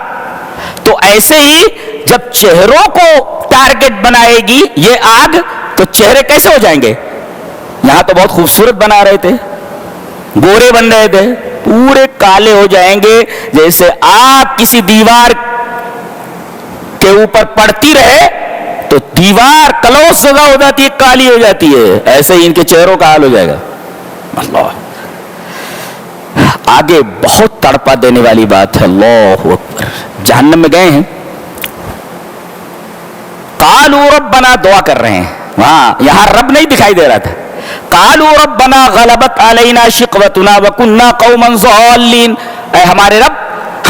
تو ایسے ہی جب چہروں کو ٹارگٹ بنائے گی یہ آگ, تو چہرے کیسے ہو جائیں گے؟ یہاں تو بہت خوبصورت بنا رہے تھے, گورے بن رہے تھے, پورے کالے ہو جائیں گے. جیسے آگ کسی دیوار کے اوپر پڑتی رہے تو دیوار کلوس زدہ ہو جاتی ہے, کالی ہو جاتی ہے, ایسے ہی ان کے چہروں کا حال ہو جائے گا. اللہ, آگے بہت تڑپا دینے والی بات ہے. اللہ اکبر. جہنم میں گئے ہیں, قالوا ربنا, دعا کر رہے ہیں وہاں, یہاں رب نہیں دکھائی دے رہا تھا. قالوا ربنا غلبت علینا شقوتنا وکنا قوما ضالین. اے ہمارے رب,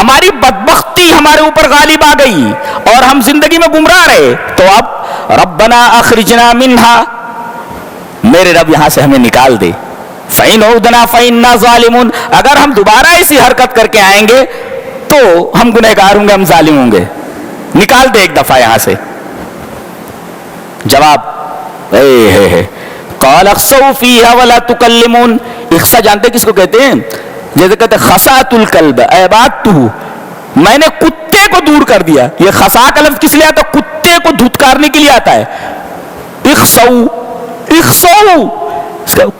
ہماری بدبختی ہمارے اوپر غالب آ گئی اور ہم زندگی میں گمراہ رہے, تو اب ربنا اخرجنا منہا, میرے رب یہاں سے ہمیں نکال دے. فَإِنْ عُدْنَا فَإِنَّا ظَالِمُونَ, اگر ہم دوبارہ ایسی حرکت کر کے آئیں گے تو ہم گنہگار ہوں گے, ہم ظالم ہوں گے, نکال دے ایک دفعہ یہاں سے. جواب قَالَ اخْسَوْا فِيهَا وَلَا تُكَلِّمُونَ. اخسا جانتے کس کو کہتے ہیں؟ جیسے کہتے ہیں خَسَأْتُ الْكَلْبَ أَبَعَدْتُهُ, میں نے کتے کو دور کر دیا. یہ خسا کا لفظ کس لیے آتا ہے؟ کتے کو دھتکارنے کے لیے آتا ہے. اخسو, اخسو,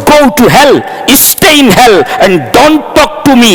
go to hell, stay in hell and don't talk to me,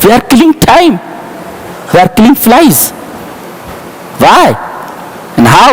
We are killing time. We are killing flies. Why? And how?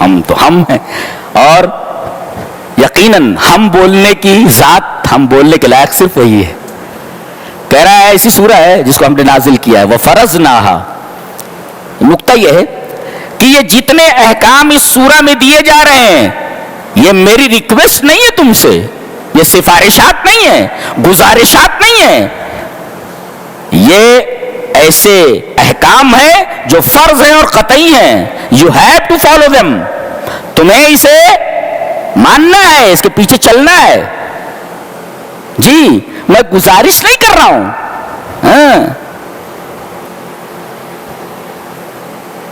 ہم ہیں. اور یقیناً ہم بولنے کی ذات، ہم بولنے کے لائق صرف وہی ہے. کہہ رہا ہے ایسی سورہ ہے جس کو ہم نے نازل کیا ہے. وَفَرَضْنَاهَا. نقطہ یہ ہے کہ یہ جتنے احکام اس سورہ میں دیے جا رہے ہیں یہ میری ریکویسٹ نہیں ہے تم سے، یہ سفارشات نہیں ہیں، گزارشات نہیں ہیں، یہ ایسے احکام ہیں جو فرض ہیں اور قطعی ہیں. You have to follow them. تمہیں اسے ماننا ہے، اس کے پیچھے چلنا ہے. جی میں گزارش نہیں کر رہا ہوں.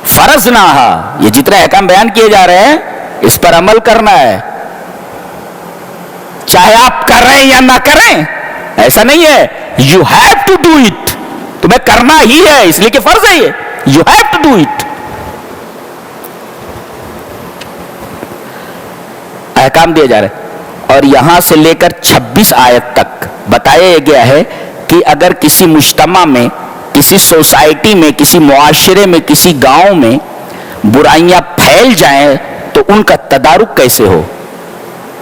فرضناہا، یہ جتنے احکام بیان کیے جا رہے ہیں اس پر عمل کرنا ہے، چاہے آپ کر رہے ہیں یا نہ کریں. ایسا نہیں ہے you have to do it, تمہیں کرنا ہی ہے اس لیے کہ فرض ہے. یہ you have to do it. احکام دیے جا رہے ہیں اور یہاں سے لے کر 26 آیت تک بتایا گیا ہے کہ اگر کسی مجتمع میں، کسی سوسائٹی میں، کسی معاشرے میں، کسی گاؤں میں برائیاں پھیل جائیں تو ان کا تدارک کیسے ہو،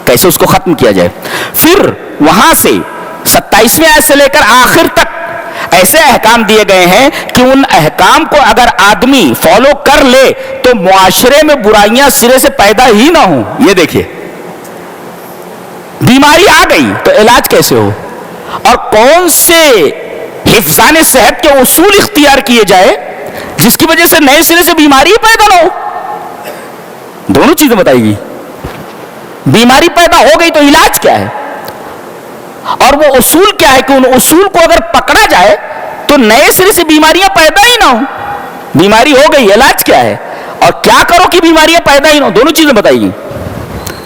کیسے اس کو ختم کیا جائے. پھر وہاں سے 27ویں آیت سے لے کر آخر تک ایسے احکام دیے گئے ہیں کہ ان احکام کو اگر آدمی فالو کر لے تو معاشرے میں برائیاں سرے سے پیدا ہی نہ ہوں. یہ دیکھیے، بیماری آ گئی تو علاج کیسے ہو، اور کون سے حفظان صحت کے اصول اختیار کیے جائے جس کی وجہ سے نئے سرے سے بیماری پیدا نہ ہو. دونوں چیزیں بتائی گئی. بیماری پیدا ہو گئی تو علاج کیا ہے، اور وہ اصول کیا ہے کہ ان اصول کو اگر پکڑا جائے تو نئے سرے سے بیماریاں پیدا ہی نہ ہو. بیماری ہو گئی، علاج کیا ہے، اور کیا کرو کہ بیماریاں پیدا ہی نہ ہو. دونوں چیزیں بتائی گئی.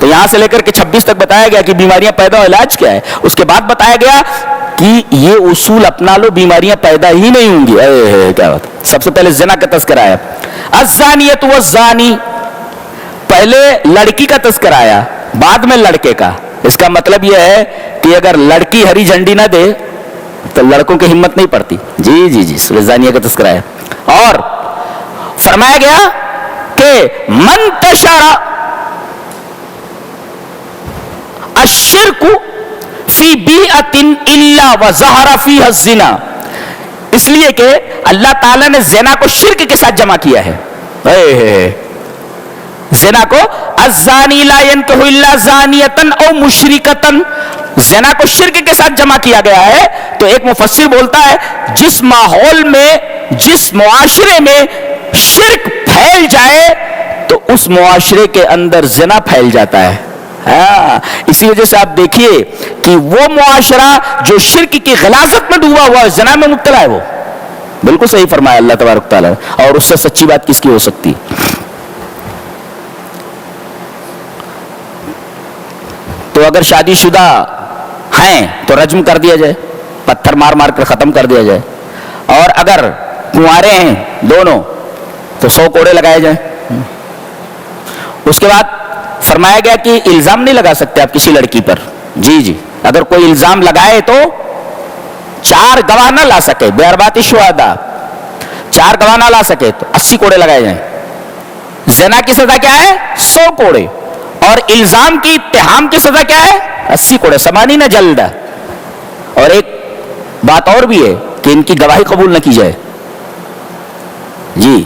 تو یہاں سے لے کر کے 26 تک بتایا گیا کہ بیماریاں پیدا ہو، علاج کیا ہے. اس کے بعد بتایا گیا کہ یہ اصول اپنا لو، بیماریاں پیدا ہی نہیں ہوں گی. کیا بات. سب سے پہلے زنا کا تذکرہ آیا. الزانیۃ والزانی، پہلے لڑکی کا تذکرہ آیا، بعد میں لڑکے کا. اس کا مطلب یہ ہے کہ اگر لڑکی ہری جھنڈی نہ دے تو لڑکوں کی ہمت نہیں پڑتی. جی سورہ زانیہ کا تذکرہ ہے. اور فرمایا گیا کہ من تشر الشرک فی بیعۃ الا وظہر فیہا الزنا، اس لیے کہ اللہ تعالیٰ نے زنا کو شرک کے ساتھ جمع کیا ہے. زنا کو الزانی لا ینکح الا زانیۃ او مشرکۃ، زنا کو شرک کے ساتھ جمع کیا گیا ہے. تو ایک مفسر بولتا ہے جس ماحول میں، جس معاشرے میں شرک پھیل جائے تو اس معاشرے کے اندر زنا پھیل جاتا ہے. اسی وجہ سے آپ دیکھیے کہ وہ معاشرہ جو شرک کی غلاظت میں ڈوبا ہوا ہے، زنا میں مبتلا ہے، وہ بالکل صحیح فرمایا اللہ تبارک تعالیٰ. اور اس سے سچی بات کس کی ہو سکتی. تو اگر شادی شدہ ہیں تو رجم کر دیا جائے، پتھر مار مار کر ختم کر دیا جائے. اور اگر کنوارے ہیں دونوں تو 100 کوڑے لگائے جائیں. اس کے بعد فرمایا گیا کہ الزام نہیں لگا سکتے آپ کسی لڑکی پر. جی اگر کوئی الزام لگائے تو 4 گواہ نہ لا سکے، بے اربات شہداء، 4 گواہ نہ لا سکے تو 80 کوڑے لگائے جائیں. زنا کی سزا کیا ہے؟ 100 کوڑے. اور الزام کی اتہام کی سزا کیا ہے؟ 80 کوڑے، 80 جلد. اور ایک بات اور بھی ہے کہ ان کی گواہی قبول نہ کی جائے. جی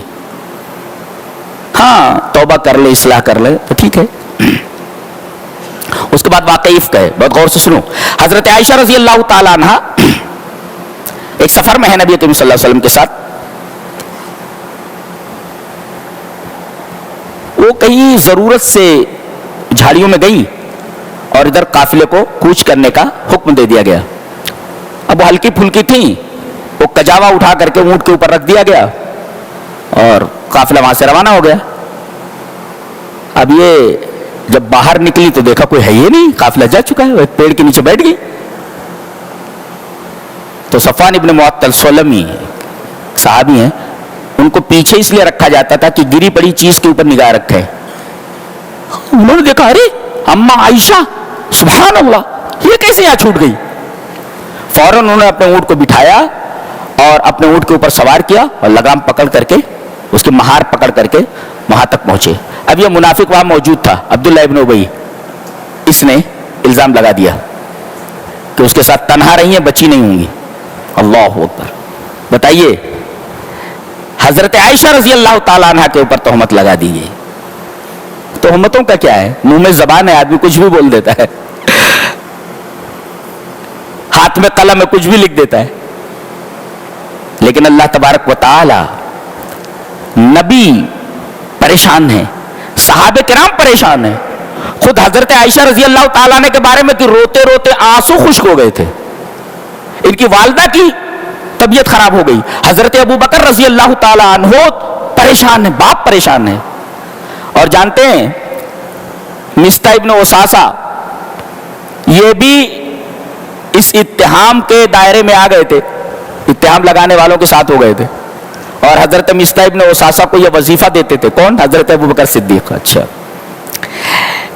ہاں، توبہ کر لے، اصلاح کر لے تو ٹھیک ہے. اس کے بعد واقعہ عفق ہے، بہت غور سے سنو. حضرت عائشہ رضی اللہ تعالیٰ عنہ ایک سفر میں ہے نبی کریم صلی اللہ علیہ وسلم کے ساتھ. وہ کہیں ضرورت سے جھاڑیوں میں گئی اور ادھر قافلے کو کوچ کرنے کا حکم دے دیا گیا. اب وہ ہلکی پھلکی تھی، وہ کجاوا اٹھا کر کے اونٹ کے اوپر رکھ دیا گیا اور قافلہ وہاں سے روانہ ہو گیا. اب یہ جب باہر نکلی تو دیکھا کوئی ہے ہی نہیں، قافلہ جا چکا ہے. وہ ایک پیڑ کے نیچے بیٹھ گئی. تو صفوان ابن معطل سلمی صحابی ہیں، ان کو پیچھے اس لیے رکھا جاتا تھا کہ گری پڑی چیز کے اوپر نگاہ رکھے. انہوں نے دیکھا ارے اما عائشہ، سبحان اللہ، یہ کیسے یہاں چھوٹ گئی. فوراً انہوں نے اپنے اونٹ کو بٹھایا اور اپنے اونٹ کے اوپر سوار کیا اور لگام پکڑ کر کے اس کی مہار پکڑ کر کے وہاں تک پہنچے. اب یہ منافق وہاں موجود تھا, عبداللہ ابن ابی, اس نے الزام لگا دیا کہ اس کے ساتھ تنہا رہی ہیں, بچی نہیں ہوں گی. اللہ اکبر. بتائیے, حضرت عائشہ رضی اللہ تعالیٰ عنہ کے اوپر تہمت لگا دی گئی. تہمتوں کا کیا ہے, منہ میں زبان ہے, آدمی کچھ بھی بول دیتا ہے, ہاتھ میں قلم ہے, کچھ بھی لکھ دیتا ہے. لیکن اللہ تبارک و تعالی, نبی پریشان ہیں, صحابہ کرام پریشان ہیں. خود حضرت عائشہ رضی اللہ تعالیٰ عنہ کے بارے میں کہ روتے روتے آنسو خشک ہو گئے تھے. ان کی والدہ کی طبیعت خراب ہو گئی. حضرت ابو بکر رضی اللہ تعالیٰ عنہ پریشان ہیں, باپ پریشان ہیں. اور جانتے ہیں مصطح ابن اساسہ یہ بھی اس اتہام کے دائرے میں آ گئے تھے, اتہام لگانے والوں کے ساتھ ہو گئے تھے. اور حضرت مصطح ابن اساسہ کو یہ وظیفہ دیتے تھے. کون؟ حضرت ابو بکر صدیق. اچھا,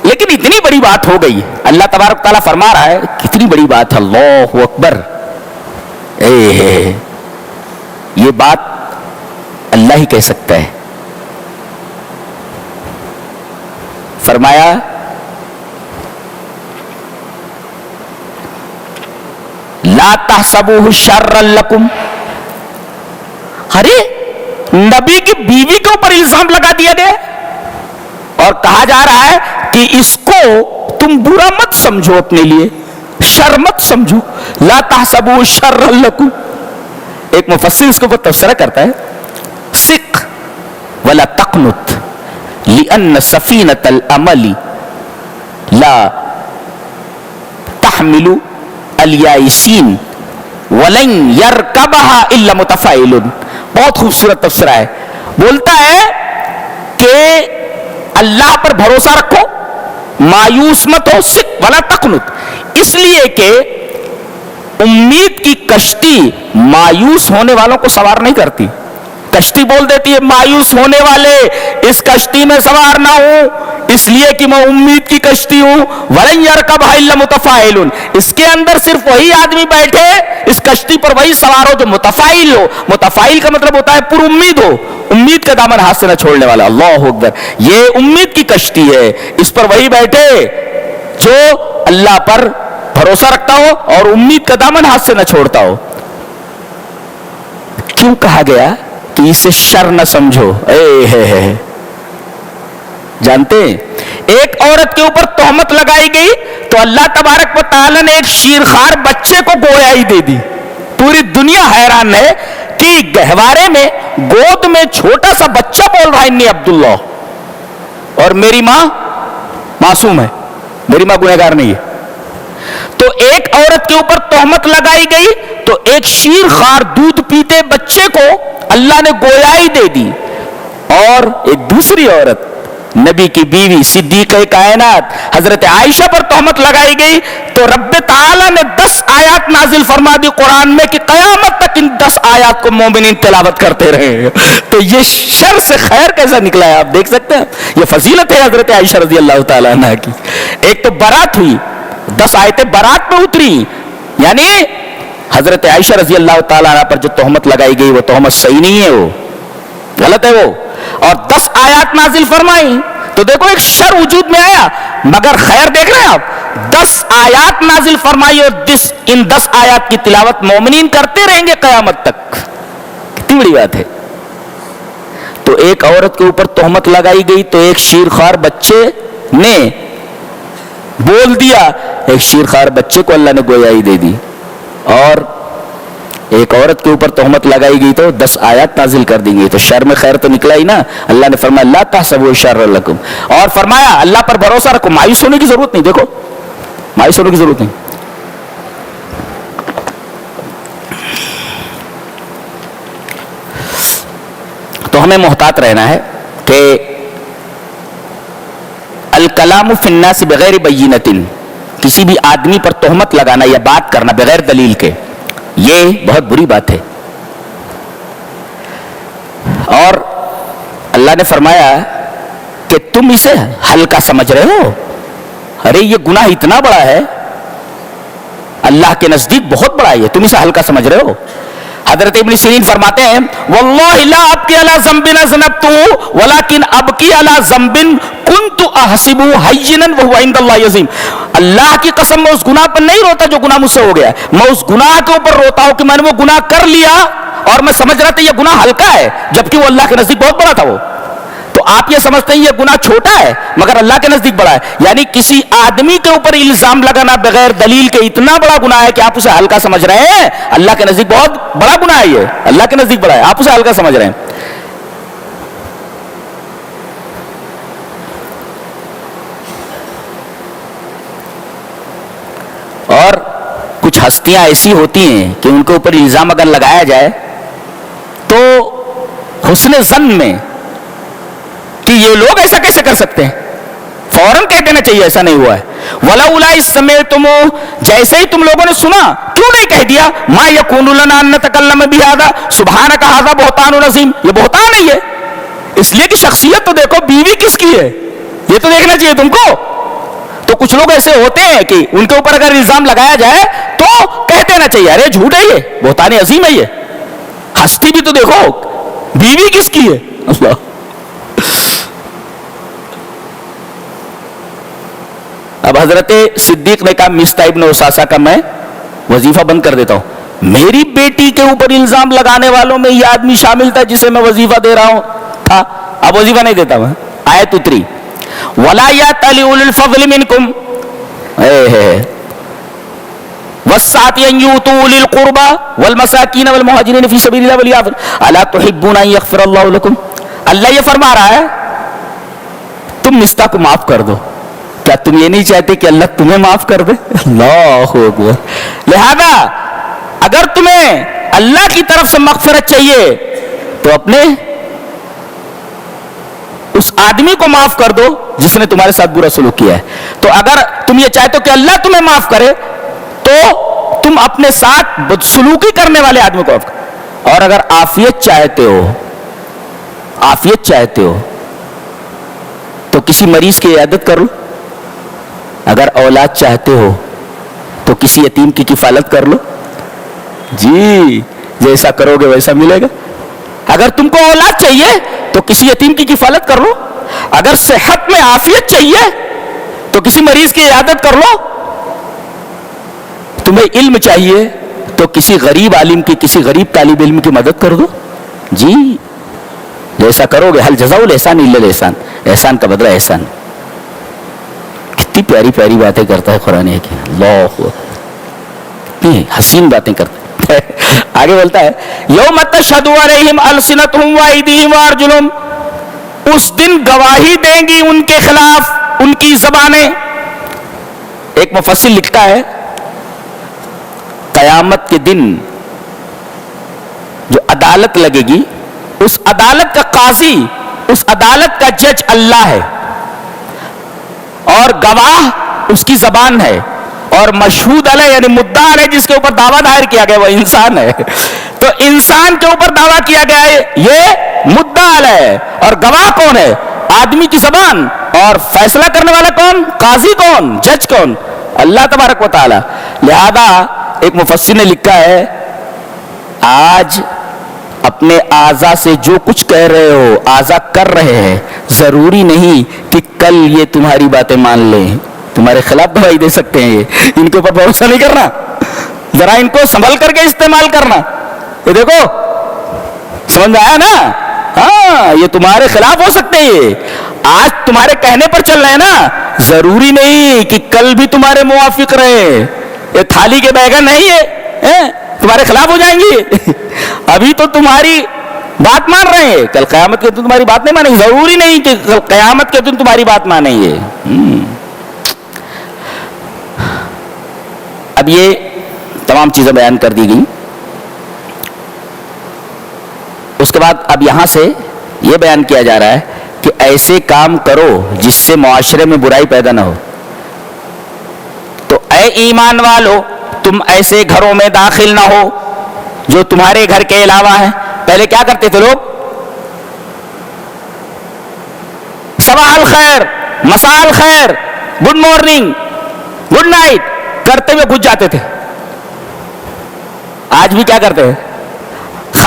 لیکن اتنی بڑی بات ہو گئی. اللہ تبارک تعالیٰ فرما رہا ہے کتنی بڑی بات ہے, اللہ اکبر. یہ بات اللہ ہی کہہ سکتا ہے. فرمایا لا تحسبوه شرا لکم. ارے نبی کی بیوی کے اوپر الزام لگا دیا گیا اور کہا جا رہا ہے کہ اس کو تم برا مت سمجھو, اپنے لیے شر مت سمجھو. لا تحسبوه شرا لکم. ایک مفسر اس کے اوپر تفسیرہ کرتا ہے, سق ولا تقنط لأن سفینۃ الامل لا تحمل الیائسین ولن یرکبها الا متفائل. بہت خوبصورت تفسیرہ ہے. بولتا ہے کہ اللہ پر بھروسہ رکھو, مایوس مت ہو, سق ولا تقنط, اس لیے کہ امید کی کشتی مایوس ہونے والوں کو سوار نہیں کرتی. کشتی بول دیتی ہے مایوس ہونے والے اس کشتی میں سوار نہ ہوں, اس لیے کہ میں امید کی کشتی ہوں. وَلَن يَرْكَبْهَا إِلَّا مُتَفَائِلٌ. اس کے اندر صرف وہی آدمی بیٹھے, اس کشتی پر وہی سوار ہو جو متفائل ہو. متفائل کا مطلب ہوتا ہے پر امید ہو, امید کا دامن ہاتھ سے نہ چھوڑنے والا. اللہ اکبر. یہ امید کی کشتی ہے, اس پر وہی بیٹھے جو اللہ پر بھروسہ رکھتا ہو اور امید کا دامن ہاتھ سے نہ چھوڑتا ہو. کیوں کہا گیا کہ اسے شر نہ سمجھو؟ جانتے ہیں ایک عورت کے اوپر تہمت لگائی گئی تو اللہ تبارک و تعالی نے ایک شیرخوار بچے کو گویائی دے دی. پوری دنیا حیران ہے کہ گہوارے میں گود میں چھوٹا سا بچہ بول رہا ہے انی عبداللہ, اور میری ماں معصوم ہے, میری ماں گنہگار نہیں ہے. تو ایک عورت کے اوپر تہمت لگائی گئی تو ایک شیرخوار دودھ پیتے بچے کو اللہ نے گویائی دے دی. اور ایک دوسری عورت نبی کی بیوی صدیقہ کائنات حضرت عائشہ پر تہمت لگائی گئی تو رب تعالی نے 10 آیات نازل فرما دی قرآن میں کہ قیامت تک ان 10 آیات کو مومنین تلاوت کرتے رہے. تو یہ شر سے خیر کیسا نکلا ہے آپ دیکھ سکتے ہیں. یہ فضیلت ہے حضرت عائشہ رضی اللہ تعالیٰ عنہ کی. ایک تو برات ہوئی, 10 آیتیں برات میں اتری, یعنی حضرت عائشہ رضی اللہ تعالیٰ عنہ پر جو تہمت لگائی گئی وہ تہمت صحیح نہیں ہے, وہ غلط ہے وہ. اور 10 آیات نازل فرمائی تو دیکھو ایک شر وجود میں آیا, مگر خیر دیکھ رہے ہیں آپ, 10 آیات نازل فرمائی اور ان 10 آیات کی تلاوت مومنین کرتے رہیں گے قیامت تک. کتنی بڑی بات ہے. تو ایک عورت کے اوپر تہمت لگائی گئی تو ایک شیرخوار بچے نے بول دیا, ایک شیرخوار بچے کو اللہ نے گویائی دے دی. اور ایک عورت کے اوپر تہمت لگائی گئی تو 10 آیات نازل کر دی گئی. تو شر میں خیر تو نکلا ہی نا. اللہ نے فرمایا لا تحسبوا شرا لکم, اور فرمایا اللہ پر بھروسہ رکھو, مایوس ہونے کی ضرورت نہیں. دیکھو مایوس ہونے کی ضرورت نہیں. تو ہمیں محتاط رہنا ہے کہ الکلام فی الناس بغیر بینۃ, کسی بھی آدمی پر تہمت لگانا یا بات کرنا بغیر دلیل کے, یہ بہت بری بات ہے. اور اللہ نے فرمایا کہ تم اسے ہلکا سمجھ رہے ہو. ارے یہ گناہ اتنا بڑا ہے, اللہ کے نزدیک بہت بڑا ہے, تم اسے ہلکا سمجھ رہے ہو. حضرت ابن سیرین فرماتے ہیں واللہ لا ابکی علی ذنب اذنبت ولکن ابکی علی ذنب کنت احسبہ ہینا وہو عند اللہ عظیم. اللہ کی قسم میں اس گناہ پر نہیں روتا جو گناہ مجھ سے ہو گیا ہے, میں اس گناہ کے اوپر روتا ہوں کہ میں نے وہ گناہ کر لیا اور میں سمجھ رہا تھا یہ گناہ ہلکا ہے, جبکہ وہ اللہ کے نزدیک بہت بڑا تھا. وہ تو آپ یہ سمجھتے ہیں یہ گناہ چھوٹا ہے مگر اللہ کے نزدیک بڑا ہے. یعنی کسی آدمی کے اوپر الزام لگانا بغیر دلیل کے اتنا بڑا گناہ ہے کہ آپ اسے ہلکا سمجھ رہے ہیں. اللہ کے نزدیک بہت بڑا گناہ ہے, یہ اللہ کے نزدیک بڑا ہے, آپ اسے ہلکا سمجھ رہے ہیں. اور کچھ ہستیاں ایسی ہوتی ہیں کہ ان کے اوپر الزام اگر لگایا جائے تو حسن ظن میں کہ یہ لوگ ایسا کیسے کر سکتے ہیں فوراً کہہ دینا چاہیے ایسا نہیں ہوا ہے. وَلَوْلَا إِذْ سَمِعْتُمُوهُ, جیسے ہی تم لوگوں نے سنا کیوں نہیں کہہ دیا مَا يَكُونُ لَنَا أَن نَتَكَلَّمَ بِهَذَا سُبْحَانَكَ هَذَا بُهْتَانٌ عَظِيمٌ. یہ بہتان نہیں ہے, اس لیے کہ شخصیت تو دیکھو, بیوی کس کی ہے یہ تو دیکھنا چاہیے تم کو. تو کچھ لوگ ایسے ہوتے ہیں کہ ان کے اوپر اگر الزام لگایا جائے تو کہہ دینا چاہیے ارے جھوٹ ہے یہ, بہتان عظیم ہے یہ, ہستی بھی تو دیکھو, بیوی کس کی ہے. اللہ اب حضرت صدیق نے کہا مصطح ابن اساسہ کا میں وظیفہ بند کر دیتا ہوں. میری بیٹی کے اوپر الزام لگانے والوں میں یہ آدمی شامل تھا جسے میں وظیفہ دے رہا ہوں تھا, اب وظیفہ نہیں دیتا میں. آیت اتری وَلَا يَأْتَلِ أُولُو الْفَضْلِ مِنْكُمْ وَالسَّعَةِ أَنْ يُؤْتُوا أُولِي الْقُرْبَى وَالْمَسَاكِينَ وَالْمُهَاجِرِينَ فِي سَبِيلِ اللَّهِ وَلْيَعْفُوا أَلَا تُحِبُّونَ أَنْ يَغْفِرَ اللَّهُ لَكُمْ. اللہ یہ فرما رہا ہے تم مصطح کو معاف کر دو, کیا تم یہ نہیں چاہتے کہ اللہ تمہیں معاف کر دے؟ اللہ اکبر. لہذا اگر تمہیں اللہ کی طرف سے مغفرت چاہیے تو اپنے اس آدمی کو معاف کر دو جس نے تمہارے ساتھ برا سلوک کیا ہے. تو اگر تم یہ چاہتے ہو کہ اللہ تمہیں معاف کرے تو تم اپنے ساتھ بدسلوکی کرنے والے آدمی کو معاف کرو. اور اگر عافیت چاہتے ہو تو کسی مریض کی عیادت کر لو. اگر اولاد چاہتے ہو تو کسی یتیم کی کفالت کر لو. جی جیسا کرو گے ویسا ملے گا. اگر تم کو اولاد چاہیے تو کسی یتیم کی کفالت کر لو. اگر صحت میں عافیت چاہیے تو کسی مریض کی عیادت کر لو. تمہیں علم چاہیے تو کسی غریب عالم کی, کسی غریب طالب علم کی مدد کر دو. جی جیسا کرو گے. حل جزاء الاحسان الا الاحسان, احسان کا بدلہ احسان. کتنی پیاری پیاری باتیں کرتا ہے قرآن کی. اللہ کتنی حسین باتیں کرتا ہے. آگے بولتا ہے یوم تشہد علیہم السنتہم وایدیہم وارجلہم, اس دن گواہی دیں گی ان کے خلاف ان کی زبانیں. ایک مفسر لکھتا ہے قیامت کے دن جو عدالت لگے گی اس عدالت کا قاضی, اس عدالت کا جج اللہ ہے اور گواہ اس کی زبان ہے, اور مشہود علیہ یعنی مدعا علیہ جس کے اوپر دعویٰ دائر کیا گیا وہ انسان ہے. تو انسان کے اوپر دعویٰ کیا گیا ہے یہ مدعا علیہ ہے, اور گواہ کون ہے؟ آدمی کی زبان. اور فیصلہ کرنے والا کون؟ قاضی کون؟ جج کون؟ اللہ تبارک و تعالی. لہذا ایک مفسر نے لکھا ہے آج اپنے اعضاء سے جو کچھ کہہ رہے ہو, اعضاء کر رہے ہیں, ضروری نہیں کہ کل یہ تمہاری باتیں مان لیں, تمہارے خلاف دوائی دے سکتے ہیں. ان کے اوپر بھروسہ نہیں کرنا, ذرا ان کو سنبھل کر کے استعمال کرنا. یہ دیکھو سمجھ میں آیا نا, ہاں یہ تمہارے خلاف ہو سکتے ہیں, یہ آج تمہارے کہنے پر چل رہے ہیں نا, ضروری نہیں کہ کل بھی تمہارے موافق رہے. یہ تھالی کے بیگن نہیں ہے, تمہارے خلاف ہو جائیں گے. ابھی تو تمہاری بات مان رہے ہیں, کل قیامت کے دن تمہاری بات نہیں مانیں گے. ضروری نہیں کہ کل قیامت کے دن تمہاری بات مانیں گے. اب یہ تمام چیزیں بیان کر دی گئی. اس کے بعد اب یہاں سے یہ بیان کیا جا رہا ہے کہ ایسے کام کرو جس سے معاشرے میں برائی پیدا نہ ہو. تو اے ایمان والو تم ایسے گھروں میں داخل نہ ہو جو تمہارے گھر کے علاوہ ہیں. پہلے کیا کرتے تھے لوگ؟ صباح الخیر, مساء الخیر, گڈ مارننگ, گڈ نائٹ کرتے ہوئے گھس جاتے تھے. آج بھی کیا کرتے ہیں؟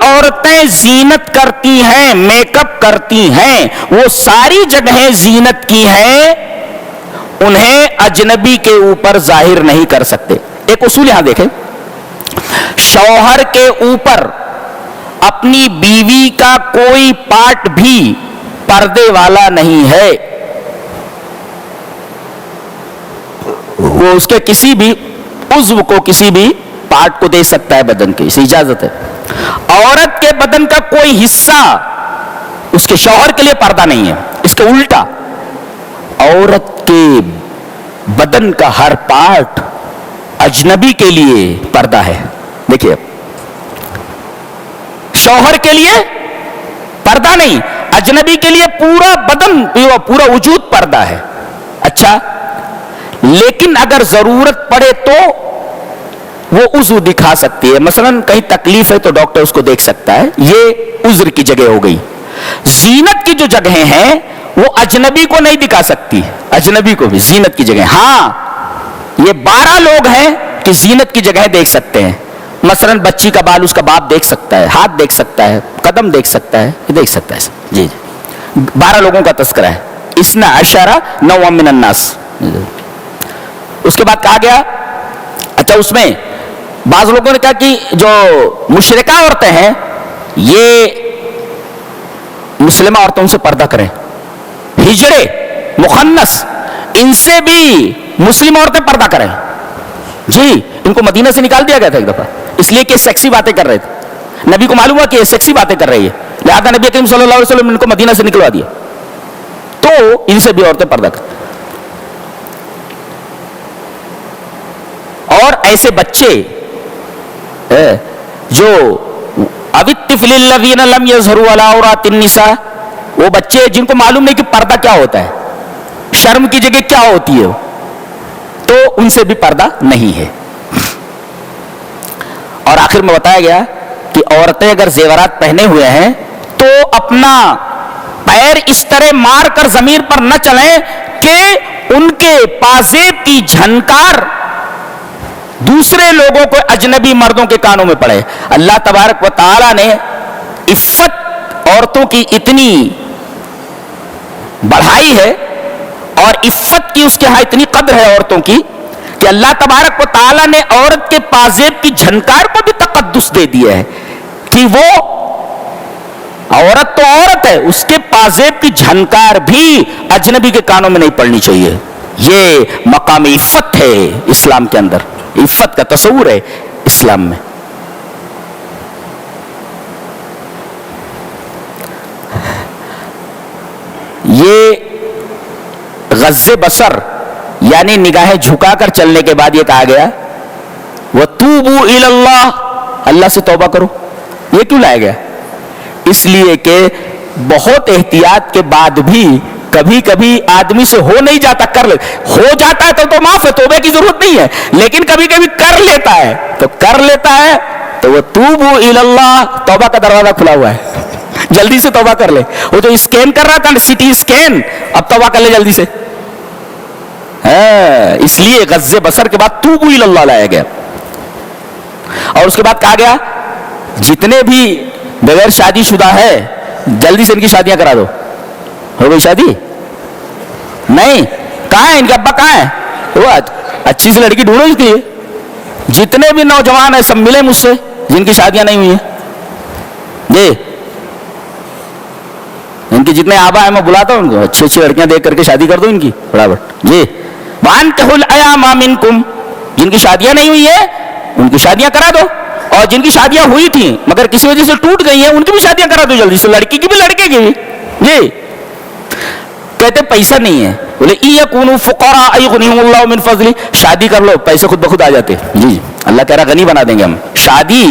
عورتیں زینت کرتی ہیں، میک اپ کرتی ہیں، وہ ساری جگہیں زینت کی ہیں، انہیں اجنبی کے اوپر ظاہر نہیں کر سکتے۔ ایک اصول یہاں دیکھیں، شوہر کے اوپر اپنی بیوی کا کوئی پارٹ بھی پردے والا نہیں ہے، وہ اس کے کسی بھی عضو کو، کسی بھی پارٹ کو دے سکتا ہے بدن کے، اسے اجازت ہے۔ عورت کے بدن کا کوئی حصہ اس کے شوہر کے لیے پردہ نہیں ہے، اس کے الٹا عورت کے بدن کا ہر پارٹ اجنبی کے لیے پردہ ہے۔ دیکھیے، شوہر کے لیے پردہ نہیں، اجنبی کے لیے پورا بدن، پورا وجود پردہ ہے۔ اچھا، لیکن اگر ضرورت پڑے تو وہ عضو دکھا سکتی ہے، مثلا کہیں تکلیف ہے تو ڈاکٹر اس کو دیکھ سکتا ہے، یہ عذر کی جگہ ہو گئی۔ زینت کی جو جگہیں ہیں وہ اجنبی کو نہیں دکھا سکتی، اجنبی کو بھی زینت کی جگہ، ہاں یہ 12 لوگ ہیں کہ زینت کی جگہیں دیکھ سکتے ہیں، مثلا بچی کا بال اس کا باپ دیکھ سکتا ہے، ہاتھ دیکھ سکتا ہے، قدم دیکھ سکتا ہے، یہ دیکھ سکتا ہے جی 12 لوگوں کا تذکرہ ہے، اسنا عشرہ نوع من الناس۔ اس کے بعد کہا گیا، اچھا اس میں بعض لوگوں نے کہا کہ جو مشرکہ عورتیں ہیں یہ مسلمہ عورتوں سے پردہ کریں، ہجڑے، مخنث، ان سے بھی مسلم عورتیں پردہ کریں۔ جی، ان کو مدینہ سے نکال دیا گیا تھا ایک دفعہ، اس لیے کہ سیکسی باتیں کر رہے تھے، نبی کو معلوم ہوا کہ یہ سیکسی باتیں کر رہی ہے، لہذا نبی کریم صلی اللہ علیہ وسلم نے ان کو مدینہ سے نکلوا دیا، تو ان سے بھی عورتیں پردہ کریں۔ اور ایسے بچے جو الطفل الذین لم یظہروا علی عورات النساء، وہ بچے جن کو معلوم نہیں کہ پردہ کیا ہوتا ہے، شرم کی جگہ کیا ہوتی ہے، تو ان سے بھی پردہ نہیں ہے۔ اور آخر میں بتایا گیا کہ عورتیں اگر زیورات پہنے ہوئے ہیں تو اپنا پیر اس طرح مار کر زمین پر نہ چلیں کہ ان کے پازیب کی جھنکار دوسرے لوگوں کو، اجنبی مردوں کے کانوں میں پڑے۔ اللہ تبارک و تعالی نے عفت عورتوں کی اتنی بڑھائی ہے اور عفت کی اس کے ہاں اتنی قدر ہے عورتوں کی کہ اللہ تبارک و تعالی نے عورت کے پازیب کی جھنکار کو بھی تقدس دے دیا ہے کہ وہ عورت تو عورت ہے، اس کے پازیب کی جھنکار بھی اجنبی کے کانوں میں نہیں پڑنی چاہیے۔ یہ مقام عفت ہے اسلام کے اندر، عفت کا تصور ہے اسلام میں۔ یہ غض بصر یعنی نگاہیں جھکا کر چلنے کے بعد یہ کہا گیا وَتُوبُوا إِلَى اللَّهِ، اللہ سے توبہ کرو۔ یہ کیوں لایا گیا؟ اس لیے کہ بہت احتیاط کے بعد بھی کبھی کبھی آدمی سے ہو نہیں جاتا، ہو جاتا ہے تو معاف ہے، توبہ کی ضرورت نہیں ہے، لیکن کبھی کبھی کر لیتا ہے تو وہ توبوا الی اللہ، توبہ کا دروازہ کھلا ہوا ہے، جلدی سے توبہ کر لے۔ وہ جو اسکین کر رہا تھا نا، سٹی اسکین، اب توبہ کر لے جلدی سے۔ اس لیے غض بصر کے بعد توبوا الی اللہ لایا گیا۔ اور اس کے بعد کہا گیا جتنے بھی بغیر شادی شدہ ہے جلدی سے ان کی شادیاں کرا دو۔ ہو گئی شادی؟ نہیں، کہاں ہے ان کے ابا، کہاں ہے؟ وہ اچھی سی لڑکی ڈھونڈو اس کے لیے۔ جتنے بھی نوجوان ہیں سب ملے مجھ سے جن کی شادیاں نہیں ہوئی ہیں، جی ان کی جتنے آبا ہیں میں بلاتا ہوں ان کو، اچھی اچھی لڑکیاں دیکھ کر کے شادی کر دو ان کی فٹافٹ۔ جی وَأَنكِحُوا الْأَيَامَ مِنكُمْ، جن کی شادیاں نہیں ہوئی ہیں ان کی شادیاں کرا دو، اور جن کی شادیاں ہوئی تھیں مگر کسی وجہ سے ٹوٹ گئی ہیں ان کی بھی شادیاں کرا دو جلدی سے، لڑکی کی بھی لڑکے کی بھی۔ جی کہتے پیسہ نہیں ہے، بولے اِيَكُونُوا فُقَرَاءَ يُغْنِهِمُ اللَّهُ مِنْ فَضْلِهِ، شادی کر لو پیسے خود بخود آ جاتے۔ جی اللہ کہہ رہا غنی بنا دیں گے ہم۔ شادی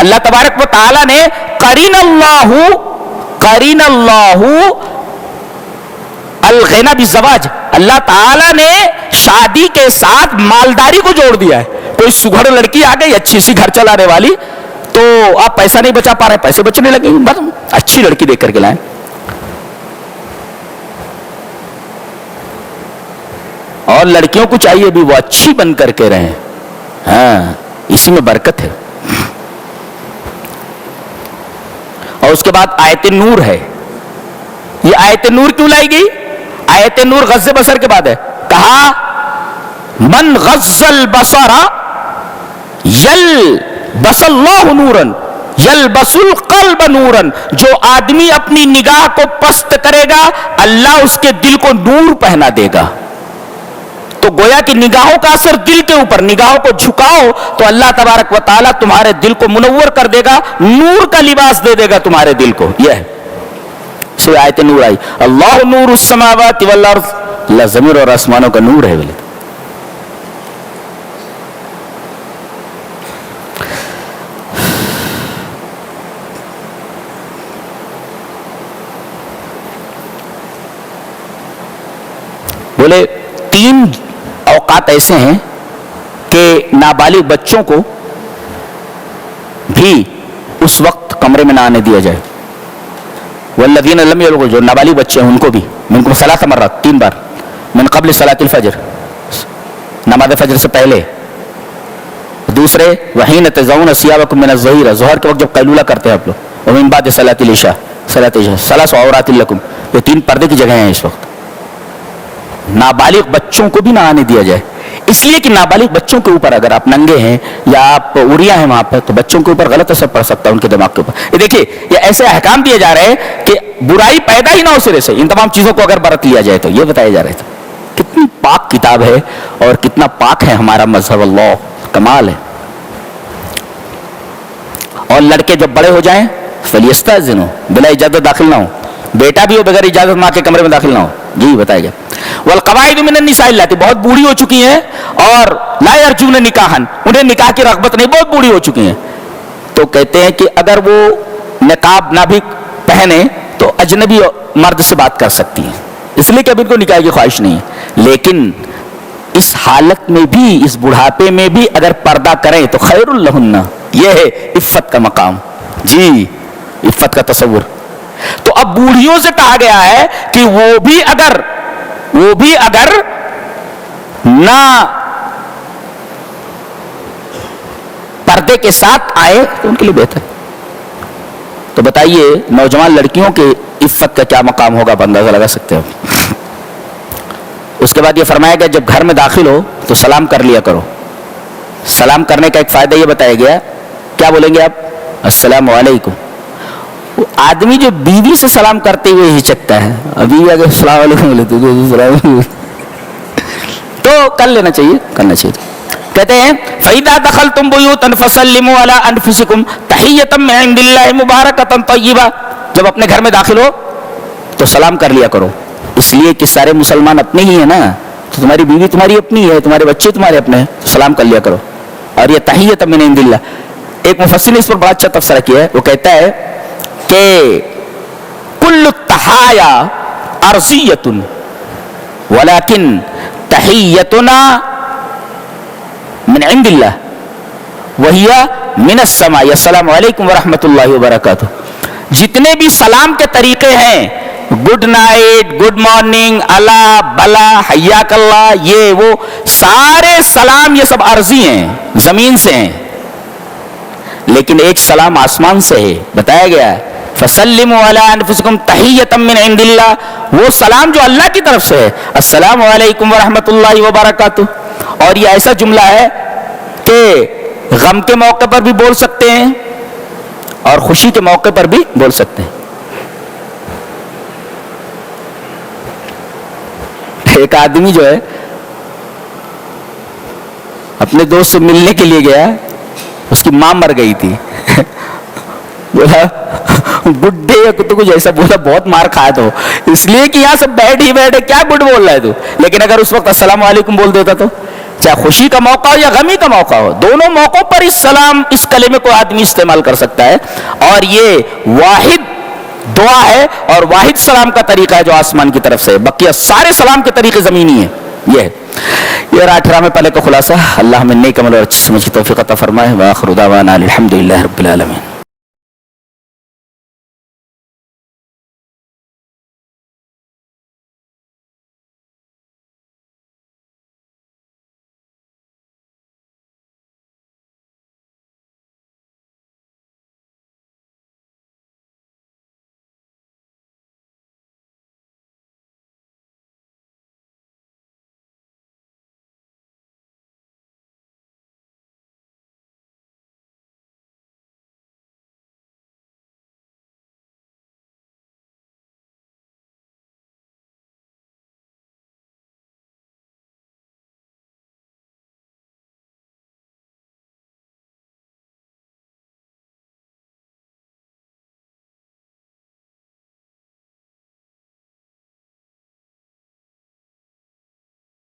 اللہ تبارک و تعالی نے قرین اللہ الغنى بالزواج، اللہ تعالی نے شادی کے ساتھ مالداری کو جوڑ دیا ہے۔ کوئی سگھڑ لڑکی آ گئی اچھی سی گھر چلانے والی تو آپ پیسہ نہیں بچا پا رہے، پیسے بچنے لگے، بس اچھی لڑکی دیکھ کر کے لائیں۔ اور لڑکیوں کو چاہیے بھی وہ اچھی بن کر کے رہیں، ہاں اسی میں برکت ہے۔ اور اس کے بعد آیت نور ہے. یہ آیت نور کیوں لائی گئی؟ آیت نور غض بصر کے بعد ہے. کہا من غض البصر یلبس اللہ نورا یلبس القلب نورا، جو آدمی اپنی نگاہ کو پست کرے گا اللہ اس کے دل کو نور پہنا دے گا. تو گویا کہ نگاہوں کا اثر دل کے اوپر، نگاہوں کو جھکاؤ تو اللہ تبارک و تعالیٰ تمہارے دل کو منور کر دے گا، نور کا لباس دے دے گا تمہارے دل کو. یہ ہے سورہ آیت نور آئی. اللہ نور السماوات والارض، اللہ زمین اور آسمانوں کا نور ہے. بولے 3 اوقات ایسے ہیں کہ نابالغ بچوں کو بھی اس وقت کمرے میں نہ آنے دیا جائے. والذین لم یبلغوا، جو نابالغ بچے ہیں ان کو بھی، منکم 3 مرات 3 بار، من قبل صلاۃ الفجر، نماز فجر سے پہلے. دوسرے وحین تضعون ثیابکم من الظہیرہ، ظہر کے وقت جب قیلولہ کرتے ہیں آپ لوگ، ومن بعد صلاۃ العشاء، صلاۃ عشاء، 3 عورات لکم. یہ 3 پردے کی جگہیں ہیں اس وقت. نابالغ بچوں کو بھی نہ آنے دیا جائے، اس لیے کہ نابالغ بچوں کے اوپر اگر آپ ننگے ہیں یا آپ عوریا ہیں وہاں پہ تو بچوں کے اوپر غلط اثر پڑ سکتا ہے، ان کے دماغ کے اوپر. یہ دیکھیے یہ ایسے احکام دیے جا رہے ہیں کہ برائی پیدا ہی نہ ہو سرے سے. ان تمام چیزوں کو اگر برت لیا جائے تو یہ بتایا جا رہا تھا. کتنی پاک کتاب ہے اور کتنا پاک ہے ہمارا مذہب، اللہ کمال ہے. اور لڑکے جب بڑے ہو جائیں فلیستاذنوا، بلا اجازت داخل نہ ہو. بیٹا بھی ہو بغیر اجازت ماں کے کمرے میں داخل نہ ہو. جی بتایا گیا. والقواعد من النساء اللاتي، بہت بوڑھی ہو چکی ہیں اور لا يرجون نکاحا، انہیں نکاح کی رغبت نہیں، بہت بوڑھی ہو چکی ہیں. تو کہتے ہیں کہ اگر وہ نقاب نہ بھی پہنے تو اجنبی مرد سے بات کر سکتی ہیں، اس لیے کہ اب ان کو نکاح کی خواہش نہیں ہے. لیکن اس حالت میں بھی، اس بڑھاپے میں بھی اگر پردہ کریں تو خیر لہن، یہ ہے عفت کا مقام. جی عفت کا تصور. تو اب بوڑھیوں سے کہا گیا ہے کہ وہ بھی اگر نہ پردے کے ساتھ آئے تو ان کے لیے بہتر. تو بتائیے نوجوان لڑکیوں کے عفت کا کیا مقام ہوگا، آپ اندازہ لگا سکتے ہیں. اس کے بعد یہ فرمایا گیا جب گھر میں داخل ہو تو سلام کر لیا کرو. سلام کرنے کا ایک فائدہ یہ بتایا گیا، کیا بولیں گے آپ؟ السلام علیکم. آدمی جو بیوی سے سلام کرتے ہوئے ہچکتا ہے، ابھی اگر السلام علیکم بولے تو کر لینا چاہیے، کرنا چاہیے. کہتے ہیں فَإِذَا دَخَلْتُمْ بُيُوتًا فَسَلِّمُوا عَلَىٰ أَنفُسِكُمْ تَحِيَّةً مِّنْ عِندِ اللَّهِ مُبَارَكَةً طَيِّبَةً. جب اپنے گھر میں داخل ہو تو سلام کر لیا کرو، اس لیے کہ سارے مسلمان اپنے ہی ہیں نا، تو تمہاری بیوی تمہاری اپنی ہے، تمہارے بچے تمہارے اپنے ہیں، تو سلام کر لیا کرو. اور یہ تحیۃ من عند اللہ. ایک مفسر نے اس پر بڑا اچھا تبصرہ کیا ہے، وہ کہتا ہے کہ کل التحایا ارضیۃ ولکن تحیتنا من عند اللہ وہی من السماء. السلام علیکم ورحمۃ اللہ وبرکاتہ. جتنے بھی سلام کے طریقے ہیں، گڈ نائٹ، گڈ مارننگ، اللہ بلا، حیاک اللہ، یہ وہ سارے سلام یہ سب عرضی ہیں، زمین سے ہیں. لیکن ایک سلام آسمان سے ہے، بتایا گیا ہے فَسَلِّمُوا عَلَىٰ أَنفُسِكُمْ تَحِيَّةً مِّنْ عِندِ اللَّهِ. وہ سلام جو اللہ کی طرف سے ہے، السلام علیکم ورحمۃ اللہ وبرکاتہ. اور یہ ایسا جملہ ہے کہ غم کے موقع پر بھی بول سکتے ہیں اور خوشی کے موقع پر بھی بول سکتے ہیں. ایک آدمی جو ہے اپنے دوست سے ملنے کے لیے گیا، اس کی ماں مر گئی تھی. بولا بڈھے یا کتوں کو جیسا بولا، بہت مار کھایا تو، اس لیے کہ یہاں سے بیٹھے کیا بڈھ بول رہا ہے تو. لیکن اگر اس وقت السلام علیکم بول دیتا تو، چاہے خوشی کا موقع ہو یا غمی کا موقع ہو، دونوں موقعوں پر اس سلام، اس کلمے کو آدمی استعمال کر سکتا ہے. اور یہ واحد دعا ہے اور واحد سلام کا طریقہ ہے جو آسمان کی طرف سے. بقیہ سارے سلام کے طریقے زمینی ہیں. یہ ہے یہ 18 پہلے کا خلاصہ. اللہ ہمیں نیک عمل اور اچھی سمجھ کی توفیق عطا فرمائے. وآخر دعوانا الحمدللہ رب العالمین.